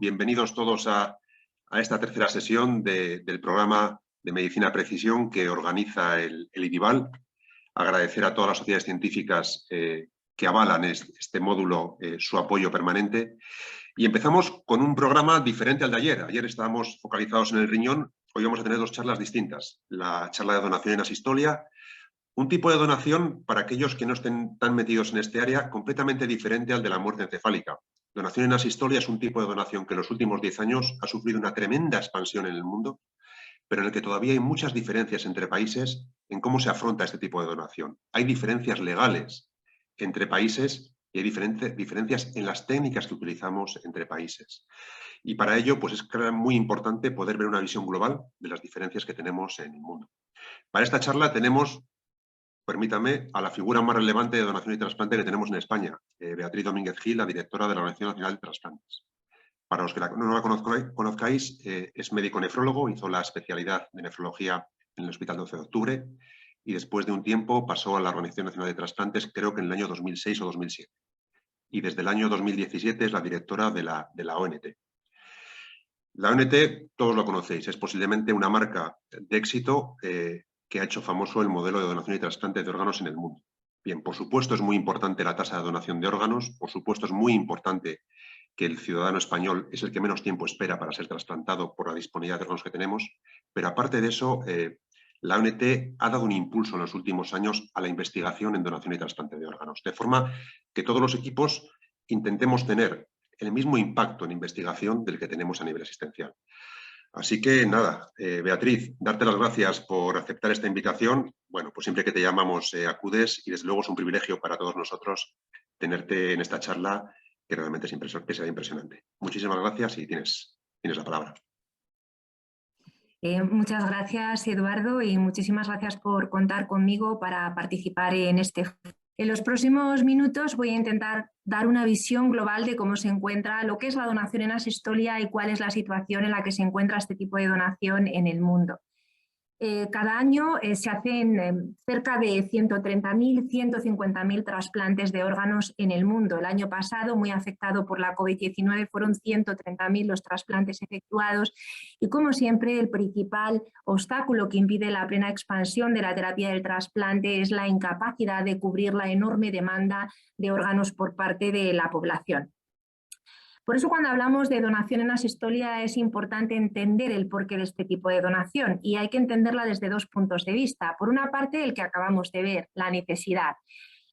Bienvenidos todos a esta tercera sesión del programa de Medicina Precisión que organiza el IDIVAL. Agradecer a todas las sociedades científicas que avalan este módulo su apoyo permanente. Y empezamos con un programa diferente al de ayer. Ayer estábamos focalizados en el riñón, hoy vamos a tener dos charlas distintas. La charla de donación en asistolia, un tipo de donación para aquellos que no estén tan metidos en este área, completamente diferente al de la muerte encefálica. Donación en asistolia es un tipo de donación que en los últimos 10 años ha sufrido una tremenda expansión en el mundo, pero en el que todavía hay muchas diferencias entre países en cómo se afronta este tipo de donación. Hay diferencias legales entre países y hay diferencias en las técnicas que utilizamos entre países. Y para ello, pues es muy importante poder ver una visión global de las diferencias que tenemos en el mundo. Para esta charla tenemos, permítame, a la figura más relevante de donación y trasplante que tenemos en España, Beatriz Domínguez-Gil, la directora de la Organización Nacional de Trasplantes. Para los que no la conozcáis, es médico nefrólogo, hizo la especialidad de nefrología en el Hospital 12 de Octubre y después de un tiempo pasó a la Organización Nacional de Trasplantes, creo que en el año 2006 o 2007. Y desde el año 2017 es la directora de la ONT. La ONT, todos lo conocéis, es posiblemente una marca de éxito que ha hecho famoso el modelo de donación y trasplante de órganos en el mundo. Bien, por supuesto es muy importante la tasa de donación de órganos, por supuesto es muy importante que el ciudadano español es el que menos tiempo espera para ser trasplantado por la disponibilidad de órganos que tenemos, pero aparte de eso, la ONT ha dado un impulso en los últimos años a la investigación en donación y trasplante de órganos, de forma que todos los equipos intentemos tener el mismo impacto en investigación del que tenemos a nivel asistencial. Así que nada, Beatriz, darte las gracias por aceptar esta invitación. Bueno, pues siempre que te llamamos acudes y desde luego es un privilegio para todos nosotros tenerte en esta charla que realmente será impresionante. Muchísimas gracias y tienes la palabra. Muchas gracias, Eduardo, y muchísimas gracias por contar conmigo para participar en este foro. En los próximos minutos voy a intentar dar una visión global de cómo se encuentra lo que es la donación en asistolia y cuál es la situación en la que se encuentra este tipo de donación en el mundo. Cada año se hacen cerca de 130.000, 150.000 trasplantes de órganos en el mundo. El año pasado, muy afectado por la COVID-19, fueron 130.000 los trasplantes efectuados y, como siempre, el principal obstáculo que impide la plena expansión de la terapia del trasplante es la incapacidad de cubrir la enorme demanda de órganos por parte de la población. Por eso, cuando hablamos de donación en asistolia es importante entender el porqué de este tipo de donación y hay que entenderla desde dos puntos de vista. Por una parte, el que acabamos de ver, la necesidad.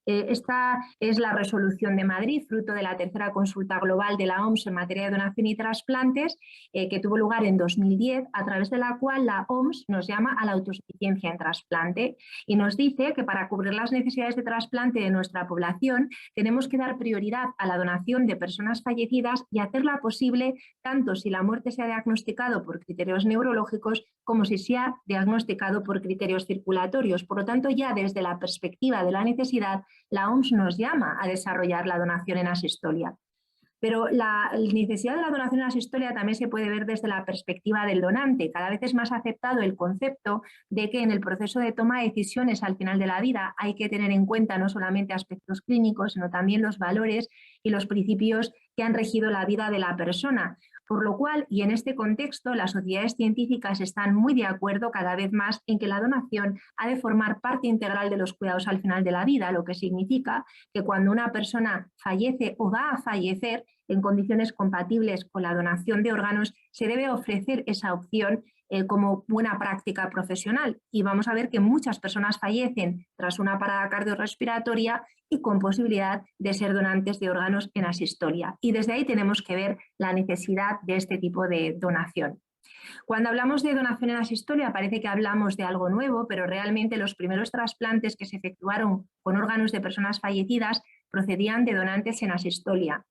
Esta es la resolución de Madrid, fruto de la tercera consulta global de la OMS en materia de donación y trasplantes, que tuvo lugar en 2010, a través de la cual la OMS nos llama a la autosuficiencia en trasplante y nos dice que para cubrir las necesidades de trasplante de nuestra población tenemos que dar prioridad a la donación de personas fallecidas y hacerla posible tanto si la muerte se ha diagnosticado por criterios neurológicos como si se ha diagnosticado por criterios circulatorios. Por lo tanto, ya desde la perspectiva de la necesidad, la OMS nos llama a desarrollar la donación en asistolia. Pero la necesidad de la donación en asistolia también se puede ver desde la perspectiva del donante. Cada vez es más aceptado el concepto de que en el proceso de toma de decisiones al final de la vida hay que tener en cuenta no solamente aspectos clínicos, sino también los valores y los principios que han regido la vida de la persona. Por lo cual, y en este contexto, las sociedades científicas están muy de acuerdo cada vez más en que la donación ha de formar parte integral de los cuidados al final de la vida, lo que significa que cuando una persona fallece o va a fallecer en condiciones compatibles con la donación de órganos, se debe ofrecer esa opción como buena práctica profesional. Y vamos a ver que muchas personas fallecen tras una parada cardiorrespiratoria y con posibilidad de ser donantes de órganos en asistolia. Y desde ahí tenemos que ver la necesidad de este tipo de donación. Cuando hablamos de donación en asistolia parece que hablamos de algo nuevo, pero realmente los primeros trasplantes que se efectuaron con órganos de personas fallecidas procedían de donantes en asistolia.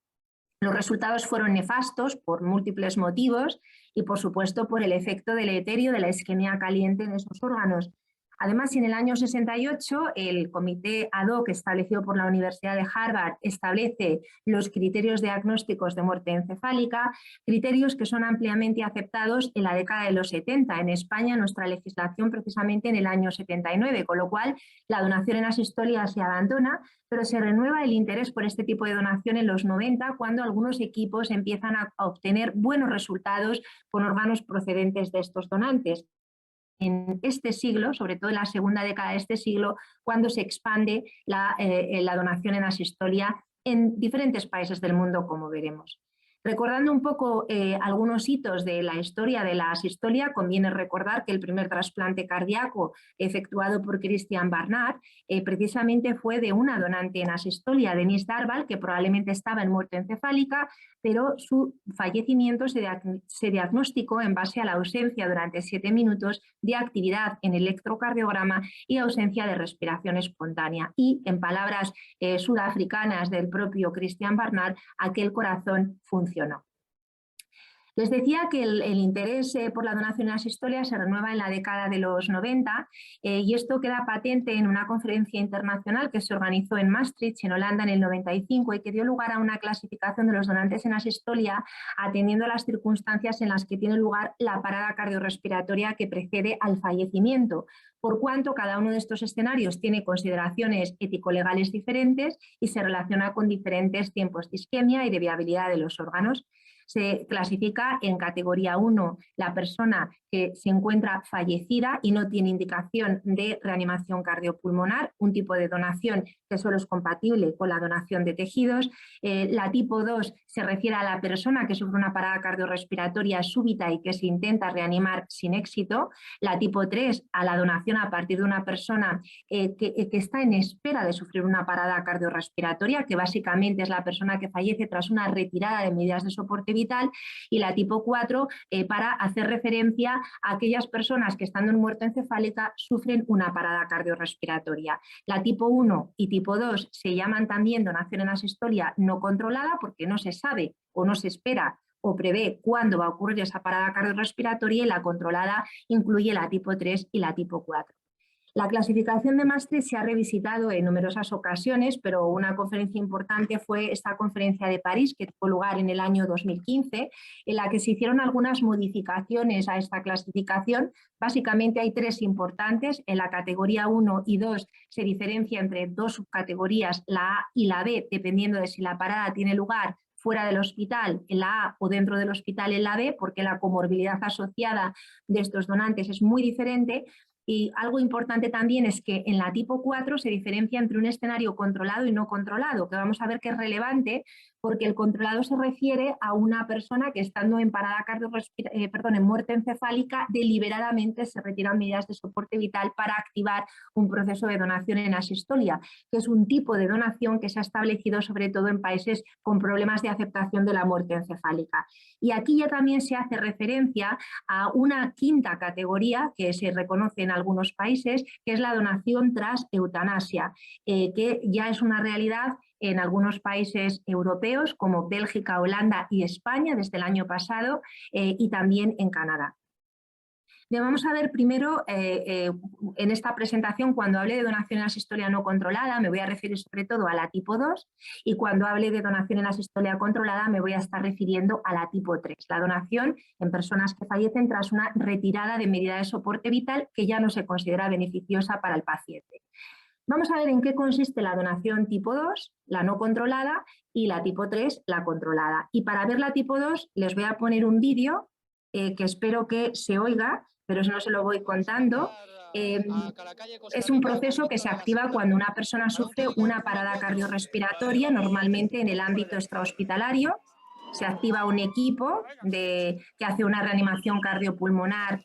Los resultados fueron nefastos por múltiples motivos y, por supuesto, por el efecto deleterio de la isquemia caliente en esos órganos. Además, en el año 68, el comité ad hoc establecido por la Universidad de Harvard establece los criterios diagnósticos de muerte encefálica, criterios que son ampliamente aceptados en la década de los 70. En España, nuestra legislación precisamente en el año 79, con lo cual la donación en asistolia se abandona, pero se renueva el interés por este tipo de donación en los 90, cuando algunos equipos empiezan a obtener buenos resultados con órganos procedentes de estos donantes. En este siglo, sobre todo en la segunda década de este siglo, cuando se expande la donación en asistolia en diferentes países del mundo, como veremos. Recordando un poco algunos hitos de la historia de la asistolia, conviene recordar que el primer trasplante cardíaco efectuado por Christian Barnard precisamente fue de una donante en asistolia, Denise Darval, que probablemente estaba en muerte encefálica, pero su fallecimiento se diagnosticó en base a la ausencia durante 7 minutos de actividad en electrocardiograma y ausencia de respiración espontánea. Y, en palabras sudafricanas del propio Christian Barnard, aquel corazón funcionó. Les decía que el interés por la donación en asistolia se renueva en la década de los 90 y esto queda patente en una conferencia internacional que se organizó en Maastricht, en Holanda, en el 95 y que dio lugar a una clasificación de los donantes en asistolia atendiendo a las circunstancias en las que tiene lugar la parada cardiorrespiratoria que precede al fallecimiento, por cuanto cada uno de estos escenarios tiene consideraciones ético-legales diferentes y se relaciona con diferentes tiempos de isquemia y de viabilidad de los órganos. Se clasifica en categoría 1 la persona que se encuentra fallecida y no tiene indicación de reanimación cardiopulmonar, un tipo de donación que solo es compatible con la donación de tejidos. La tipo 2 se refiere a la persona que sufre una parada cardiorrespiratoria súbita y que se intenta reanimar sin éxito. La tipo 3 a la donación a partir de una persona que está en espera de sufrir una parada cardiorrespiratoria, que básicamente es la persona que fallece tras una retirada de medidas de soporte vital, y la tipo 4 para hacer referencia a aquellas personas que estando en muerte encefálica sufren una parada cardiorrespiratoria. La tipo 1 y tipo 2 se llaman también donación en asistolia no controlada porque no se sabe o no se espera o prevé cuándo va a ocurrir esa parada cardiorrespiratoria, y la controlada incluye la tipo 3 y la tipo 4. La clasificación de Maastricht se ha revisitado en numerosas ocasiones, pero una conferencia importante fue esta conferencia de París, que tuvo lugar en el año 2015, en la que se hicieron algunas modificaciones a esta clasificación. Básicamente hay 3 importantes. En la categoría 1 y 2 se diferencia entre 2 subcategorías, la A y la B, dependiendo de si la parada tiene lugar fuera del hospital en la A o dentro del hospital en la B, porque la comorbilidad asociada de estos donantes es muy diferente. Y algo importante también es que en la tipo 4 se diferencia entre un escenario controlado y no controlado, que vamos a ver que es relevante porque el controlado se refiere a una persona que estando en parada en muerte encefálica deliberadamente se retiran medidas de soporte vital para activar un proceso de donación en asistolia, que es un tipo de donación que se ha establecido sobre todo en países con problemas de aceptación de la muerte encefálica. Y aquí ya también se hace referencia a una quinta categoría que se reconoce en algunos países, que es la donación tras eutanasia, que ya es una realidad en algunos países europeos como Bélgica, Holanda y España desde el año pasado, y también en Canadá. Vamos a ver primero en esta presentación, cuando hable de donación en asistolia no controlada, me voy a referir sobre todo a la tipo 2, y cuando hable de donación en asistolia controlada me voy a estar refiriendo a la tipo 3, la donación en personas que fallecen tras una retirada de medida de soporte vital que ya no se considera beneficiosa para el paciente. Vamos a ver en qué consiste la donación tipo 2, la no controlada, y la tipo 3, la controlada. Y para ver la tipo 2 les voy a poner un vídeo que espero que se oiga, pero si no se lo voy contando. Es un proceso que se activa cuando una persona sufre una parada cardiorrespiratoria, normalmente en el ámbito extrahospitalario. Se activa un equipo que hace una reanimación cardiopulmonar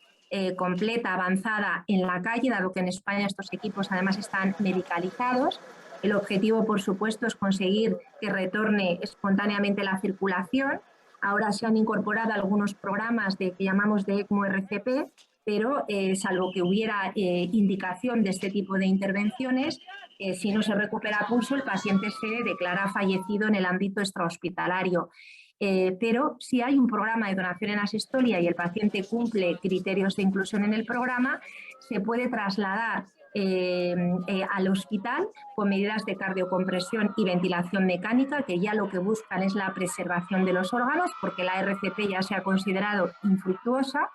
completa, avanzada en la calle, dado que en España estos equipos además están medicalizados. El objetivo, por supuesto, es conseguir que retorne espontáneamente la circulación. Ahora se han incorporado algunos programas que llamamos de ECMO-RCP, pero salvo que hubiera indicación de este tipo de intervenciones, si no se recupera pulso, el paciente se declara fallecido en el ámbito extrahospitalario. pero si hay un programa de donación en asistolia y el paciente cumple criterios de inclusión en el programa, se puede trasladar al hospital con medidas de cardiocompresión y ventilación mecánica, que ya lo que buscan es la preservación de los órganos, porque la RCP ya se ha considerado infructuosa,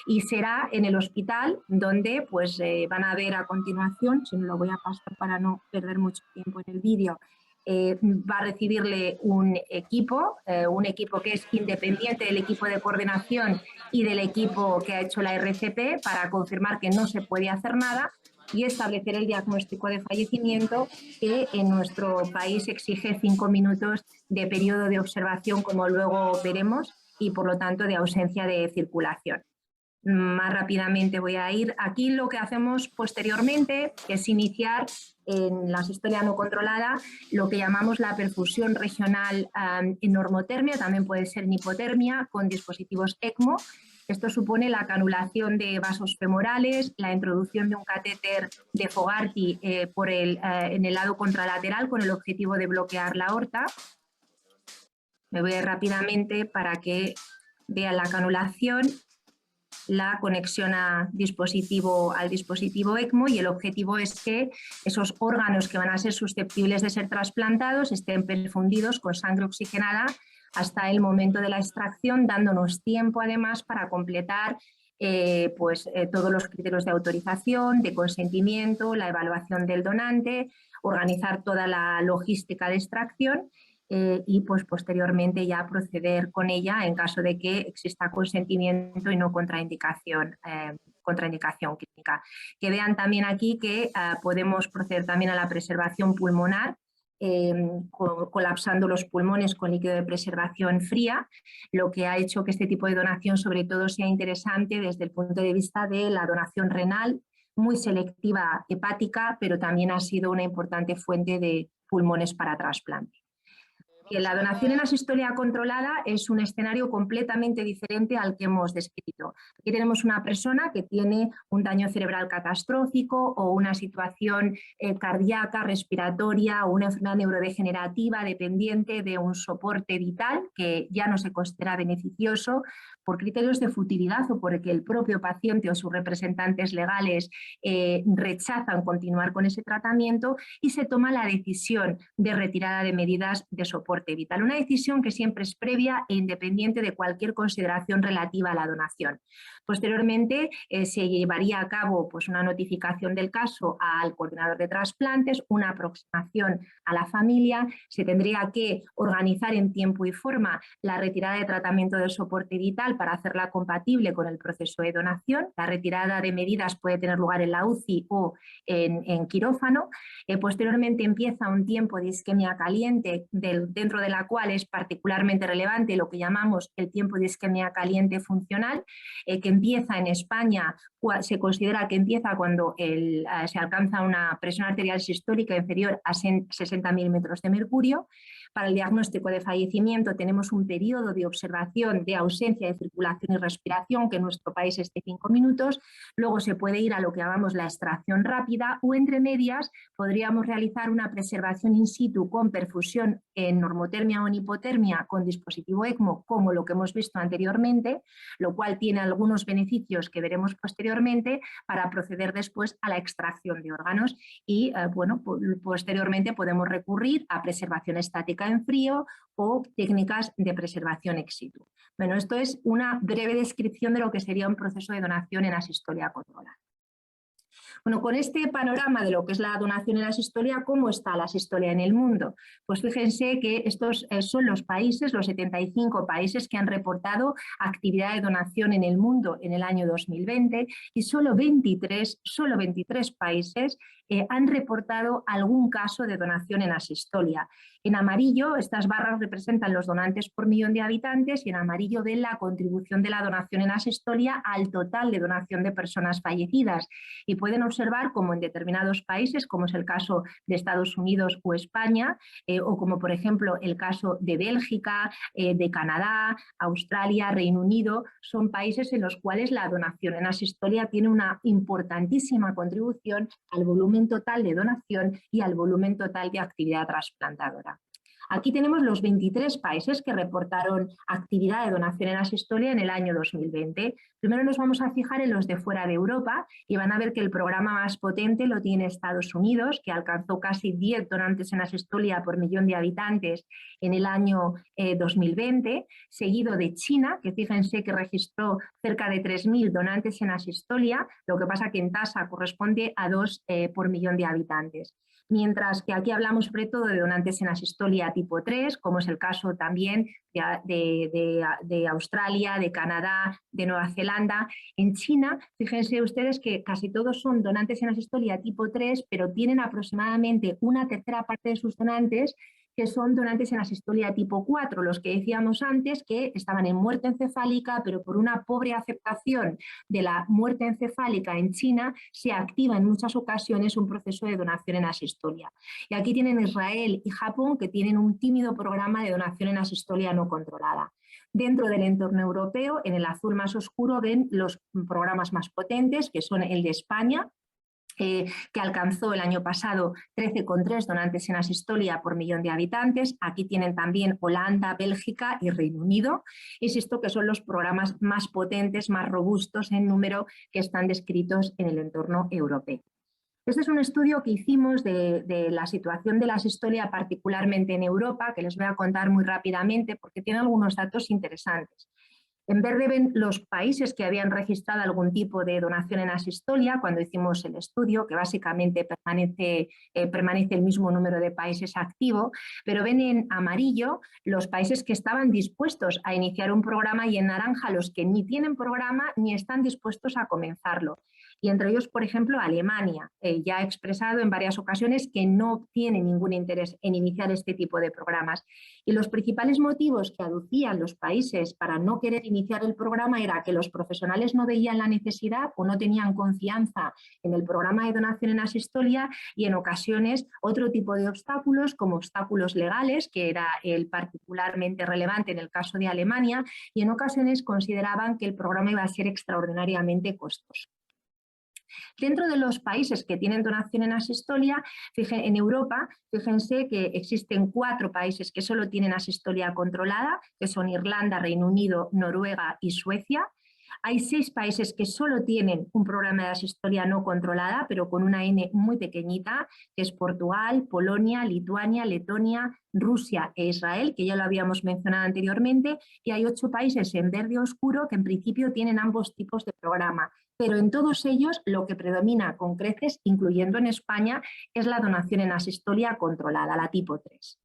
y será en el hospital donde pues, van a ver a continuación, si no lo voy a pasar para no perder mucho tiempo en el vídeo, va a recibirle un equipo que es independiente del equipo de coordinación y del equipo que ha hecho la RCP para confirmar que no se puede hacer nada y establecer el diagnóstico de fallecimiento, que en nuestro país exige 5 minutos de periodo de observación, como luego veremos, y por lo tanto de ausencia de circulación. Más rápidamente voy a ir. Aquí lo que hacemos posteriormente es iniciar en la asistolia no controlada lo que llamamos la perfusión regional en normotermia, también puede ser en hipotermia, con dispositivos ECMO. Esto supone la canulación de vasos femorales, la introducción de un catéter de Fogarty en el lado contralateral con el objetivo de bloquear la aorta. Me voy a ir rápidamente para que vean la canulación, la conexión al dispositivo ECMO, y el objetivo es que esos órganos que van a ser susceptibles de ser trasplantados estén perfundidos con sangre oxigenada hasta el momento de la extracción, dándonos tiempo además para completar todos los criterios de autorización, de consentimiento, la evaluación del donante, organizar toda la logística de extracción y pues posteriormente ya proceder con ella en caso de que exista consentimiento y no contraindicación clínica. Que vean también aquí que podemos proceder también a la preservación pulmonar, colapsando los pulmones con líquido de preservación fría, lo que ha hecho que este tipo de donación sobre todo sea interesante desde el punto de vista de la donación renal, muy selectiva hepática, pero también ha sido una importante fuente de pulmones para trasplante. La donación en asistolia controlada es un escenario completamente diferente al que hemos descrito. Aquí tenemos una persona que tiene un daño cerebral catastrófico o una situación cardíaca, respiratoria o una enfermedad neurodegenerativa dependiente de un soporte vital que ya no se considera beneficioso por criterios de futilidad o porque el propio paciente o sus representantes legales rechazan continuar con ese tratamiento, y se toma la decisión de retirada de medidas de soporte vital. Una decisión que siempre es previa e independiente de cualquier consideración relativa a la donación. Posteriormente se llevaría a cabo pues, una notificación del caso al coordinador de trasplantes, una aproximación a la familia, se tendría que organizar en tiempo y forma la retirada de tratamiento de soporte vital para hacerla compatible con el proceso de donación. La retirada de medidas puede tener lugar en la UCI o en quirófano. Posteriormente empieza un tiempo de isquemia caliente, dentro de la cual es particularmente relevante lo que llamamos el tiempo de isquemia caliente funcional, que empieza en España, se considera que empieza cuando se alcanza una presión arterial sistólica inferior a 60 milímetros de mercurio. Para el diagnóstico de fallecimiento tenemos un periodo de observación de ausencia de circulación y respiración, que en nuestro país es de 5 minutos. Luego se puede ir a lo que llamamos la extracción rápida, o entre medias podríamos realizar una preservación in situ con perfusión en normotermia o en hipotermia con dispositivo ECMO, como lo que hemos visto anteriormente, lo cual tiene algunos beneficios que veremos posteriormente para proceder después a la extracción de órganos. Y posteriormente podemos recurrir a preservación estática en frío o técnicas de preservación ex situ. Bueno, esto es una breve descripción de lo que sería un proceso de donación en asistolia controlada. Bueno, con este panorama de lo que es la donación en asistolia, ¿cómo está la asistolia en el mundo? Pues fíjense que estos son los países, los 75 países que han reportado actividad de donación en el mundo en el año 2020, y solo 23 países han reportado algún caso de donación en asistolia. En amarillo, estas barras representan los donantes por millón de habitantes, y en amarillo ven la contribución de la donación en asistolia al total de donación de personas fallecidas. Y pueden observar como en determinados países, como es el caso de Estados Unidos o España, o como por ejemplo el caso de Bélgica, de Canadá, Australia, Reino Unido, son países en los cuales la donación en asistolia tiene una importantísima contribución al volumen total de donación y al volumen total de actividad trasplantadora. Aquí tenemos los 23 países que reportaron actividad de donación en asistolia en el año 2020. Primero nos vamos a fijar en los de fuera de Europa y van a ver que el programa más potente lo tiene Estados Unidos, que alcanzó casi 10 donantes en asistolia por millón de habitantes en el año 2020, seguido de China, que fíjense que registró cerca de 3.000 donantes en asistolia, lo que pasa que en tasa corresponde a 2 por millón de habitantes. Mientras que aquí hablamos sobre todo de donantes en asistolia tipo 3, como es el caso también de Australia, de Canadá, de Nueva Zelanda. En China, fíjense ustedes que casi todos son donantes en asistolia tipo 3, pero tienen aproximadamente una tercera parte de sus donantes que son donantes en asistolia tipo 4, los que decíamos antes que estaban en muerte encefálica, pero por una pobre aceptación de la muerte encefálica en China, se activa en muchas ocasiones un proceso de donación en asistolia. Y aquí tienen Israel y Japón, que tienen un tímido programa de donación en asistolia no controlada. Dentro del entorno europeo, en el azul más oscuro, ven los programas más potentes, que son el de España, que alcanzó el año pasado 13,3 donantes en asistolia por millón de habitantes. Aquí tienen también Holanda, Bélgica y Reino Unido. Insisto que son los programas más potentes, más robustos en número que están descritos en el entorno europeo. Este es un estudio que hicimos de la situación de la asistolia, particularmente en Europa, que les voy a contar muy rápidamente porque tiene algunos datos interesantes. En verde ven los países que habían registrado algún tipo de donación en asistolia cuando hicimos el estudio, que básicamente permanece el mismo número de países activo, pero ven en amarillo los países que estaban dispuestos a iniciar un programa y en naranja los que ni tienen programa ni están dispuestos a comenzarlo. Y entre ellos, por ejemplo, Alemania, ya ha expresado en varias ocasiones que no tiene ningún interés en iniciar este tipo de programas. Y los principales motivos que aducían los países para no querer iniciar el programa era que los profesionales no veían la necesidad o no tenían confianza en el programa de donación en asistolia y en ocasiones otro tipo de obstáculos como obstáculos legales, que era el particularmente relevante en el caso de Alemania, y en ocasiones consideraban que el programa iba a ser extraordinariamente costoso. Dentro de los países que tienen donación en asistolia, en Europa, fíjense que existen 4 países que solo tienen asistolia controlada, que son Irlanda, Reino Unido, Noruega y Suecia. Hay 6 países que solo tienen un programa de asistolia no controlada, pero con una N muy pequeñita, que es Portugal, Polonia, Lituania, Letonia, Rusia e Israel, que ya lo habíamos mencionado anteriormente, y hay 8 países en verde oscuro que en principio tienen ambos tipos de programa. Pero en todos ellos lo que predomina con creces, incluyendo en España, es la donación en asistolia controlada, la tipo 3.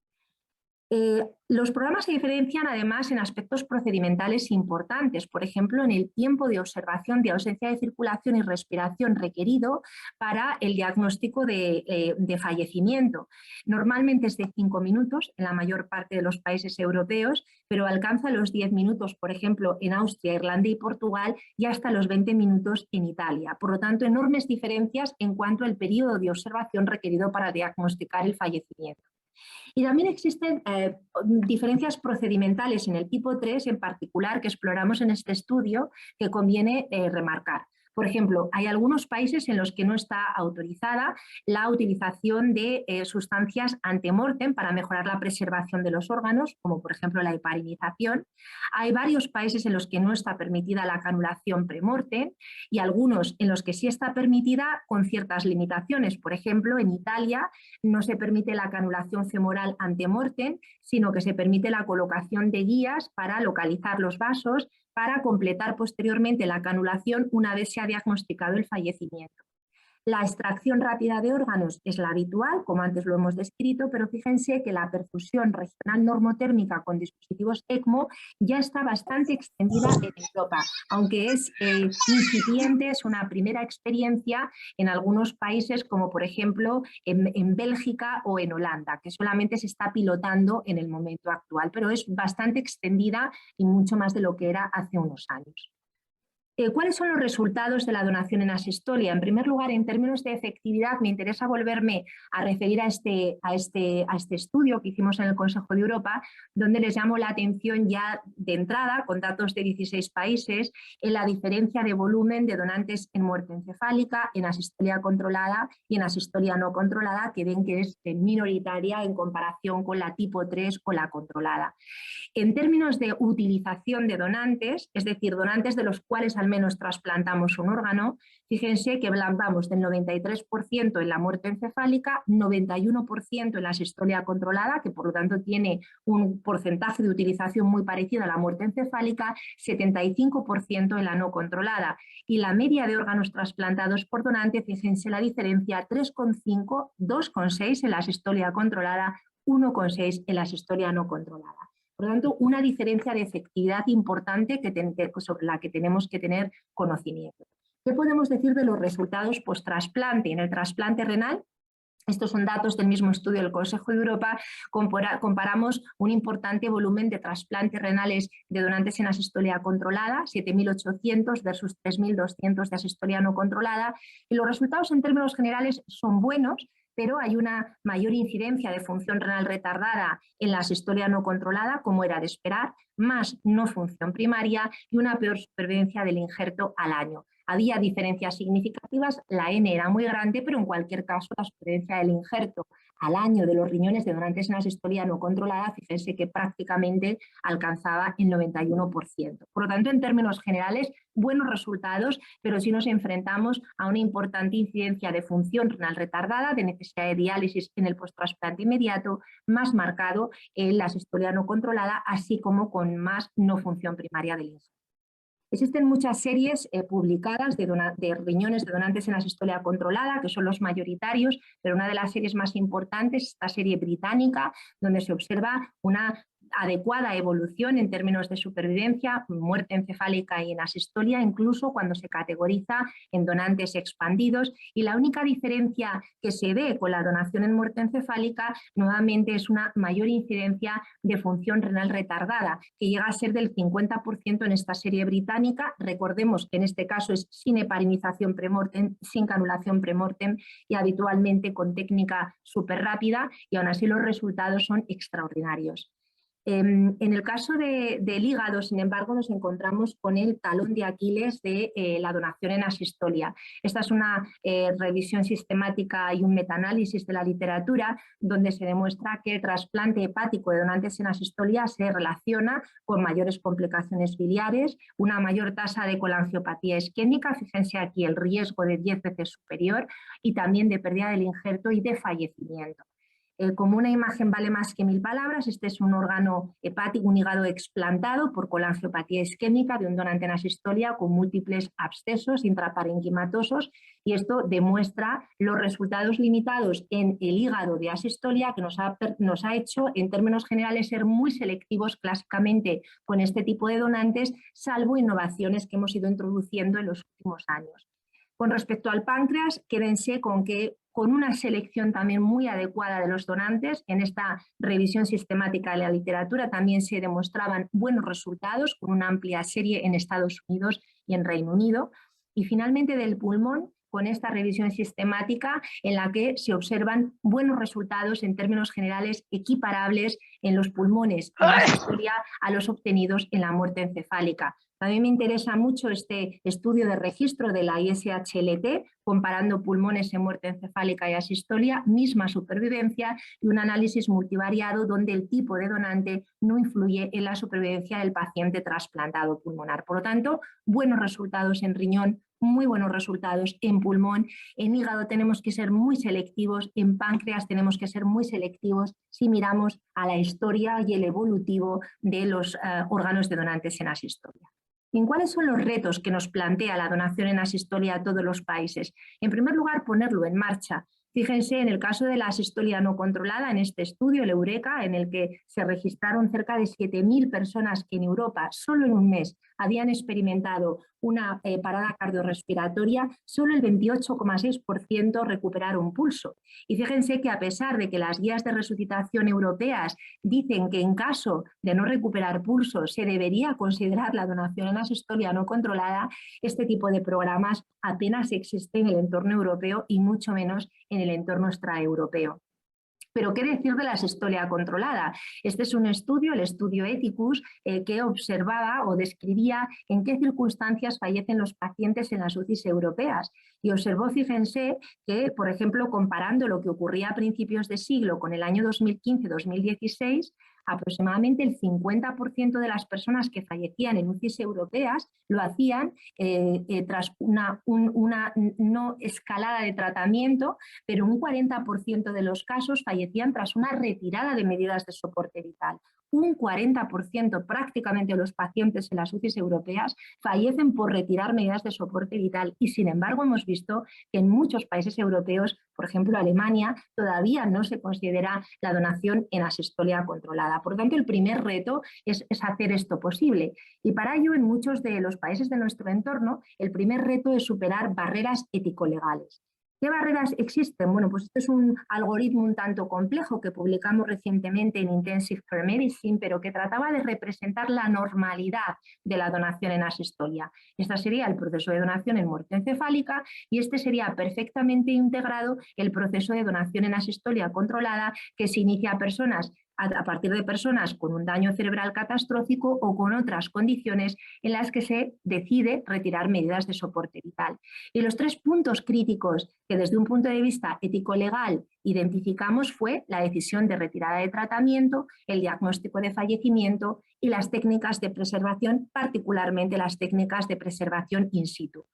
Los programas se diferencian además en aspectos procedimentales importantes, por ejemplo, en el tiempo de observación de ausencia de circulación y respiración requerido para el diagnóstico de fallecimiento. Normalmente es de 5 minutos en la mayor parte de los países europeos, pero alcanza los 10 minutos, por ejemplo, en Austria, Irlanda y Portugal, y hasta los 20 minutos en Italia. Por lo tanto, enormes diferencias en cuanto al periodo de observación requerido para diagnosticar el fallecimiento. Y también existen diferencias procedimentales en el tipo 3 en particular que exploramos en este estudio que conviene remarcar. Por ejemplo, hay algunos países en los que no está autorizada la utilización de sustancias antemortem para mejorar la preservación de los órganos, como por ejemplo la heparinización. Hay varios países en los que no está permitida la canulación premortem y algunos en los que sí está permitida con ciertas limitaciones. Por ejemplo, en Italia no se permite la canulación femoral antemortem, sino que se permite la colocación de guías para localizar los vasos para completar posteriormente la canulación una vez se ha diagnosticado el fallecimiento. La extracción rápida de órganos es la habitual, como antes lo hemos descrito, pero fíjense que la perfusión regional normotérmica con dispositivos ECMO ya está bastante extendida en Europa, aunque es incipiente, es una primera experiencia en algunos países como por ejemplo en Bélgica o en Holanda, que solamente se está pilotando en el momento actual, pero es bastante extendida y mucho más de lo que era hace unos años. ¿Cuáles son los resultados de la donación en asistolia? En primer lugar, en términos de efectividad, me interesa volverme a referir a este estudio que hicimos en el Consejo de Europa, donde les llamo la atención ya de entrada, con datos de 16 países, en la diferencia de volumen de donantes en muerte encefálica, en asistolia controlada y en asistolia no controlada, que ven que es minoritaria en comparación con la tipo 3 o la controlada. En términos de utilización de donantes, es decir, donantes de los cuales al menos trasplantamos un órgano, fíjense que vamos del 93% en la muerte encefálica, 91% en la asistolia controlada, que por lo tanto tiene un porcentaje de utilización muy parecido a la muerte encefálica, 75% en la no controlada. Y la media de órganos trasplantados por donante, fíjense la diferencia, 3,5, 2,6 en la asistolia controlada, 1,6 en la asistolia no controlada. Por lo tanto, una diferencia de efectividad importante sobre la que tenemos que tener conocimiento. ¿Qué podemos decir de los resultados post-trasplante? En el trasplante renal, estos son datos del mismo estudio del Consejo de Europa, comparamos un importante volumen de trasplantes renales de donantes en asistolia controlada, 7.800 versus 3.200 de asistolia no controlada, y los resultados en términos generales son buenos, pero hay una mayor incidencia de función renal retardada en la asistolia no controlada, como era de esperar, más no función primaria y una peor supervivencia del injerto al año. Había diferencias significativas, la N era muy grande, pero en cualquier caso la supervivencia del injerto al año de los riñones de donantes en asistolia no controlada, fíjense que prácticamente alcanzaba el 91%. Por lo tanto, en términos generales, buenos resultados, pero si nos enfrentamos a una importante incidencia de función renal retardada, de necesidad de diálisis en el post-trasplante inmediato, más marcado en la asistolia no controlada, así como con más no función primaria del injerto. Existen muchas series publicadas de riñones de donantes en asistolia controlada, que son los mayoritarios, pero una de las series más importantes es esta serie británica, donde se observa una adecuada evolución en términos de supervivencia, muerte encefálica y en asistolia, incluso cuando se categoriza en donantes expandidos, y la única diferencia que se ve con la donación en muerte encefálica nuevamente es una mayor incidencia de función renal retardada, que llega a ser del 50% en esta serie británica. Recordemos que en este caso es sin heparinización premortem, sin canulación premortem y habitualmente con técnica súper rápida, y aún así los resultados son extraordinarios. En el caso del hígado, sin embargo, nos encontramos con el talón de Aquiles de la donación en asistolia. Esta es una revisión sistemática y un metaanálisis de la literatura donde se demuestra que el trasplante hepático de donantes en asistolia se relaciona con mayores complicaciones biliares, una mayor tasa de colangiopatía isquémica, fíjense aquí el riesgo de 10 veces superior, y también de pérdida del injerto y de fallecimiento. Como una imagen vale más que 1000 palabras, este es un órgano hepático, un hígado explantado por colangiopatía isquémica de un donante en asistolia con múltiples abscesos intraparenquimatosos, y esto demuestra los resultados limitados en el hígado de asistolia que nos ha hecho en términos generales ser muy selectivos clásicamente con este tipo de donantes, salvo innovaciones que hemos ido introduciendo en los últimos años. Con respecto al páncreas, quédense con que con una selección también muy adecuada de los donantes, en esta revisión sistemática de la literatura también se demostraban buenos resultados con una amplia serie en Estados Unidos y en Reino Unido. Y finalmente del pulmón, con esta revisión sistemática en la que se observan buenos resultados en términos generales equiparables en los pulmones en asistolia a los obtenidos en la muerte encefálica. También me interesa mucho este estudio de registro de la ISHLT, comparando pulmones en muerte encefálica y asistolia, misma supervivencia, y un análisis multivariado donde el tipo de donante no influye en la supervivencia del paciente trasplantado pulmonar. Por lo tanto, buenos resultados en riñón, muy buenos resultados en pulmón. En hígado tenemos que ser muy selectivos, en páncreas tenemos que ser muy selectivos si miramos a la historia y el evolutivo de los órganos de donantes en asistolia. ¿En cuáles son los retos que nos plantea la donación en asistolia a todos los países? En primer lugar, ponerlo en marcha. Fíjense en el caso de la asistolia no controlada, en este estudio, el Eureka, en el que se registraron cerca de 7.000 personas que en Europa, solo en un mes, habían experimentado una parada cardiorrespiratoria, solo el 28,6% recuperaron pulso. Y fíjense que a pesar de que las guías de resucitación europeas dicen que en caso de no recuperar pulso se debería considerar la donación en asistolia no controlada, este tipo de programas apenas existe en el entorno europeo y mucho menos en el entorno extraeuropeo. Pero ¿qué decir de la asistolia controlada? Este es un estudio, el estudio Ethicus, que observaba o describía en qué circunstancias fallecen los pacientes en las UCIs europeas. Y observó, fíjense, que, por ejemplo, comparando lo que ocurría a principios de siglo con el año 2015-2016, aproximadamente el 50% de las personas que fallecían en UCIs europeas lo hacían tras una no escalada de tratamiento, pero un 40% de los casos fallecían tras una retirada de medidas de soporte vital. Un 40% prácticamente de los pacientes en las UCIs europeas fallecen por retirar medidas de soporte vital y sin embargo hemos visto que en muchos países europeos, por ejemplo Alemania, todavía no se considera la donación en asistolia controlada. Por lo tanto, el primer reto es hacer esto posible y para ello en muchos de los países de nuestro entorno el primer reto es superar barreras ético-legales. ¿Qué barreras existen? Bueno, pues este es un algoritmo un tanto complejo que publicamos recientemente en Intensive Care Medicine, pero que trataba de representar la normalidad de la donación en asistolia. Este sería el proceso de donación en muerte encefálica y este sería perfectamente integrado el proceso de donación en asistolia controlada que se inicia a partir de personas con un daño cerebral catastrófico o con otras condiciones en las que se decide retirar medidas de soporte vital. Y los tres puntos críticos que desde un punto de vista ético-legal identificamos fue la decisión de retirada de tratamiento, el diagnóstico de fallecimiento y las técnicas de preservación, particularmente las técnicas de preservación in situ.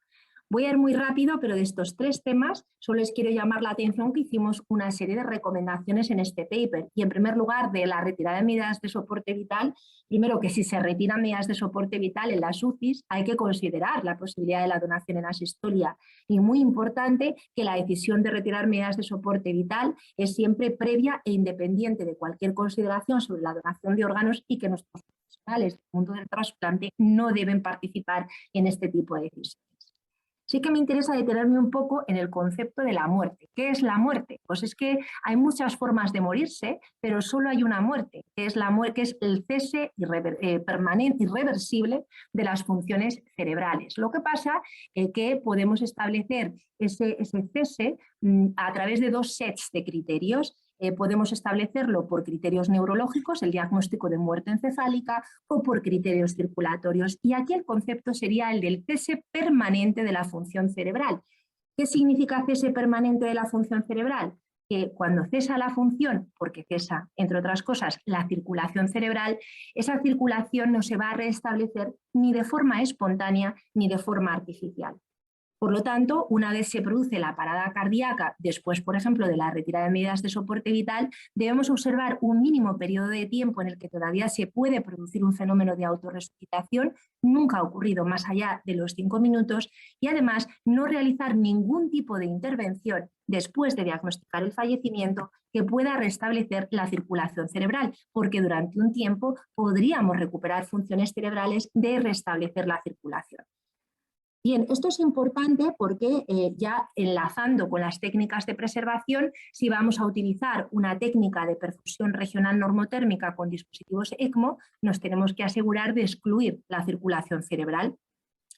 Voy a ir muy rápido, pero de estos tres temas solo les quiero llamar la atención que hicimos una serie de recomendaciones en este paper. Y en primer lugar, de la retirada de medidas de soporte vital, primero que si se retiran medidas de soporte vital en las UCIs hay que considerar la posibilidad de la donación en asistolia. Y muy importante que la decisión de retirar medidas de soporte vital es siempre previa e independiente de cualquier consideración sobre la donación de órganos y que nuestros profesionales del mundo del trasplante no deben participar en este tipo de decisiones. Sí que me interesa detenerme un poco en el concepto de la muerte. ¿Qué es la muerte? Pues es que hay muchas formas de morirse, pero solo hay una muerte, que es el cese permanente, irreversible de las funciones cerebrales. Lo que pasa es que podemos establecer ese cese a través de dos sets de criterios. Podemos establecerlo por criterios neurológicos, el diagnóstico de muerte encefálica, o por criterios circulatorios. Y aquí el concepto sería el del cese permanente de la función cerebral. ¿Qué significa cese permanente de la función cerebral? Que cuando cesa la función, porque cesa, entre otras cosas, la circulación cerebral, esa circulación no se va a restablecer ni de forma espontánea ni de forma artificial. Por lo tanto, una vez se produce la parada cardíaca, después, por ejemplo, de la retirada de medidas de soporte vital, debemos observar un mínimo periodo de tiempo en el que todavía se puede producir un fenómeno de autorresucitación, nunca ha ocurrido más allá de los 5 minutos, y además no realizar ningún tipo de intervención después de diagnosticar el fallecimiento que pueda restablecer la circulación cerebral, porque durante un tiempo podríamos recuperar funciones cerebrales de restablecer la circulación. Bien, esto es importante porque ya enlazando con las técnicas de preservación, si vamos a utilizar una técnica de perfusión regional normotérmica con dispositivos ECMO, nos tenemos que asegurar de excluir la circulación cerebral.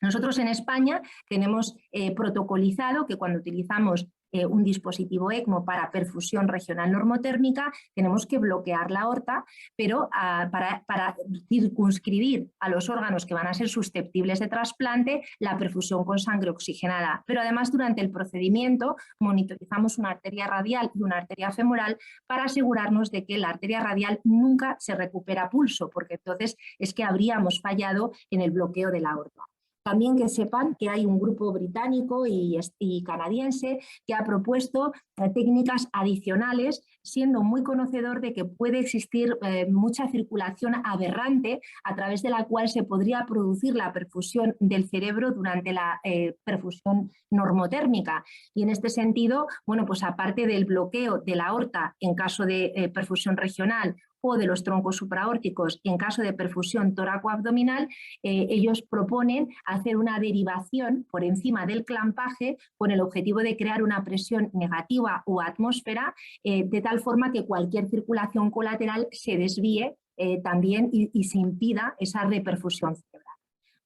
Nosotros en España tenemos protocolizado que cuando utilizamos un dispositivo ECMO para perfusión regional normotérmica tenemos que bloquear la aorta, pero para circunscribir a los órganos que van a ser susceptibles de trasplante, la perfusión con sangre oxigenada. Pero además durante el procedimiento monitorizamos una arteria radial y una arteria femoral para asegurarnos de que la arteria radial nunca se recupera pulso, porque entonces es que habríamos fallado en el bloqueo de la aorta. También que sepan que hay un grupo británico y canadiense que ha propuesto técnicas adicionales, siendo muy conocedor de que puede existir mucha circulación aberrante a través de la cual se podría producir la perfusión del cerebro durante la perfusión normotérmica. Y en este sentido, bueno, pues aparte del bloqueo de la aorta en caso de perfusión regional o de los troncos supraórticos en caso de perfusión tóraco-abdominal, ellos proponen hacer una derivación por encima del clampaje con el objetivo de crear una presión negativa o atmósfera de tal forma que cualquier circulación colateral se desvíe también y se impida esa reperfusión cerebral.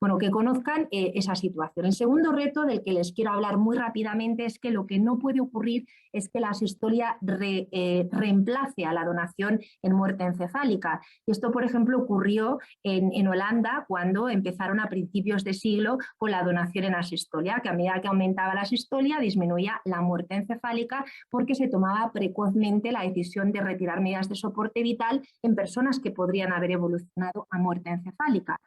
Bueno, que conozcan esa situación. El segundo reto del que les quiero hablar muy rápidamente es que lo que no puede ocurrir es que la asistolia reemplace a la donación en muerte encefálica. Y esto, por ejemplo, ocurrió en Holanda cuando empezaron a principios de siglo con la donación en asistolia, que a medida que aumentaba la asistolia disminuía la muerte encefálica porque se tomaba precozmente la decisión de retirar medidas de soporte vital en personas que podrían haber evolucionado a muerte encefálica.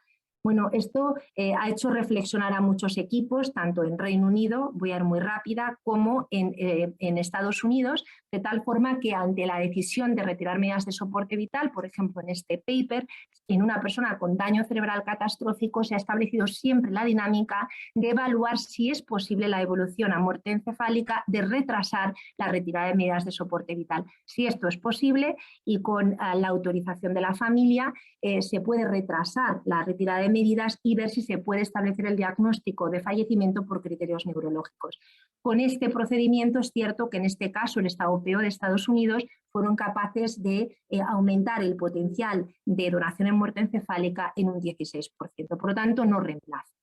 Bueno, esto ha hecho reflexionar a muchos equipos, tanto en Reino Unido, voy a ir muy rápida, como en Estados Unidos, de tal forma que ante la decisión de retirar medidas de soporte vital, por ejemplo en este paper, en una persona con daño cerebral catastrófico se ha establecido siempre la dinámica de evaluar si es posible la evolución a muerte encefálica, de retrasar la retirada de medidas de soporte vital. Si esto es posible y con la autorización de la familia se puede retrasar la retirada de medidas y ver si se puede establecer el diagnóstico de fallecimiento por criterios neurológicos. Con este procedimiento es cierto que en este caso el Estado PO de Estados Unidos fueron capaces de aumentar el potencial de donación en muerte encefálica en un 16%, por lo tanto no reemplaza.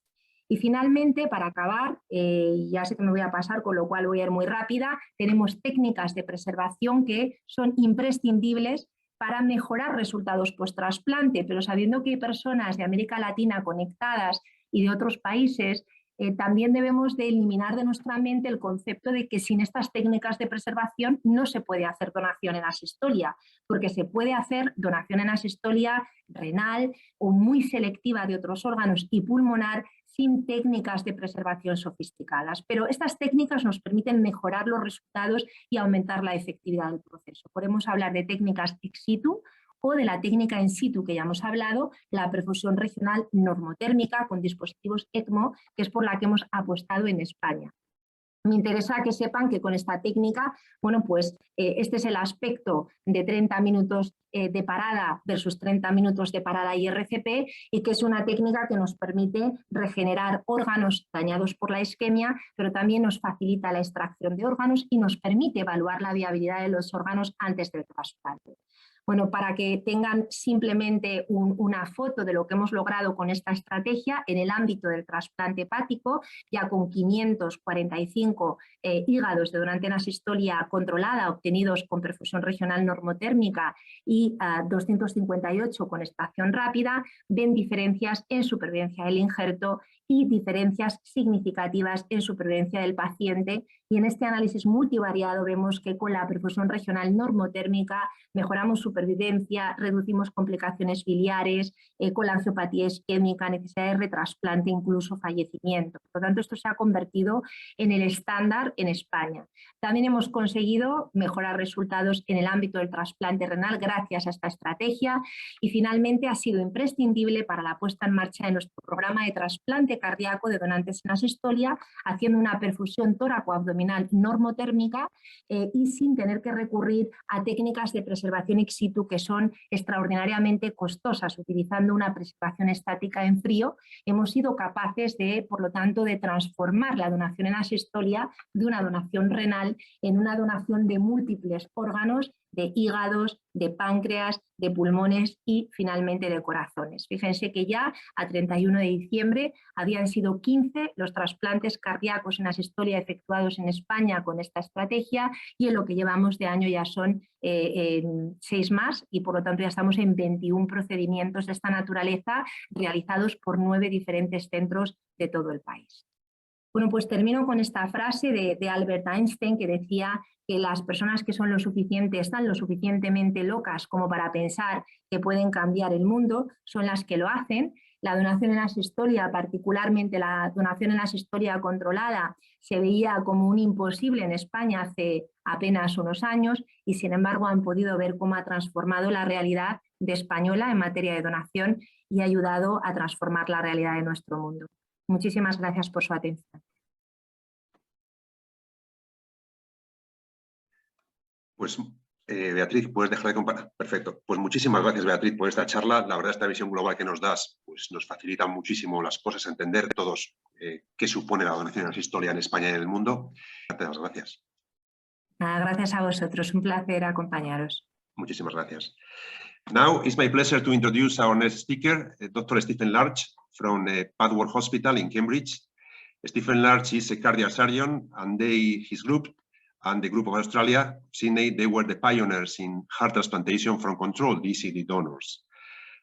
Y finalmente, para acabar, ya sé que me voy a pasar, con lo cual voy a ir muy rápida, tenemos técnicas de preservación que son imprescindibles para mejorar resultados post-trasplante, pero sabiendo que hay personas de América Latina conectadas y de otros países, también debemos de eliminar de nuestra mente el concepto de que sin estas técnicas de preservación no se puede hacer donación en asistolia, porque se puede hacer donación en asistolia renal o muy selectiva de otros órganos y pulmonar sin técnicas de preservación sofisticadas. Pero estas técnicas nos permiten mejorar los resultados y aumentar la efectividad del proceso. Podemos hablar de técnicas ex situ o de la técnica in situ que ya hemos hablado, la perfusión regional normotérmica con dispositivos ECMO, que es por la que hemos apostado en España. Me interesa que sepan que con esta técnica, bueno, pues este es el aspecto de 30 minutos de parada versus 30 minutos de parada y RCP, y que es una técnica que nos permite regenerar órganos dañados por la isquemia, pero también nos facilita la extracción de órganos y nos permite evaluar la viabilidad de los órganos antes del trasplante. Bueno, para que tengan simplemente una foto de lo que hemos logrado con esta estrategia en el ámbito del trasplante hepático, ya con 545 hígados de donante en asistolia controlada obtenidos con perfusión regional normotérmica y 258 con extracción rápida, ven diferencias en supervivencia del injerto y diferencias significativas en supervivencia del paciente, y en este análisis multivariado vemos que con la perfusión regional normotérmica mejoramos supervivencia, reducimos complicaciones biliares, con la angiopatía isquémica, necesidad de retrasplante, incluso fallecimiento. Por lo tanto, esto se ha convertido en el estándar en España. También hemos conseguido mejorar resultados en el ámbito del trasplante renal gracias a esta estrategia, y finalmente ha sido imprescindible para la puesta en marcha de nuestro programa de trasplante cardíaco de donantes en asistolia, haciendo una perfusión tóraco-abdominal normotérmica y sin tener que recurrir a técnicas de preservación ex situ que son extraordinariamente costosas. Utilizando una preservación estática en frío, hemos sido capaces de, por lo tanto, de transformar la donación en asistolia de una donación renal en una donación de múltiples órganos, de hígados, de páncreas, de pulmones y finalmente de corazones. Fíjense que ya a 31 de diciembre habían sido 15 los trasplantes cardíacos en asistolia efectuados en España con esta estrategia, y en lo que llevamos de año ya son 6 más, y por lo tanto ya estamos en 21 procedimientos de esta naturaleza realizados por 9 diferentes centros de todo el país. Bueno, pues termino con esta frase de Albert Einstein, que decía que las personas que son están lo suficientemente locas como para pensar que pueden cambiar el mundo, son las que lo hacen. La donación en asistolia, particularmente la donación en asistolia controlada, se veía como un imposible en España hace apenas unos años, y sin embargo han podido ver cómo ha transformado la realidad de española en materia de donación y ha ayudado a transformar la realidad de nuestro mundo. Muchísimas gracias por su atención. Pues Beatriz, puedes dejar de compartir. Perfecto. Pues muchísimas gracias, Beatriz, por esta charla. La verdad, esta visión global que nos das pues, nos facilita muchísimo las cosas, entender todos qué supone la donación en asistolia en España y en el mundo. Muchas gracias. Gracias a vosotros. Un placer acompañaros. Muchísimas gracias. Now, it's my pleasure to introduce our next speaker, Dr. Stephen Large from Padworth Hospital in Cambridge. Stephen Large is a cardiac surgeon, and his group and the group of Australia, Sydney, they were the pioneers in heart transplantation from controlled DCD donors.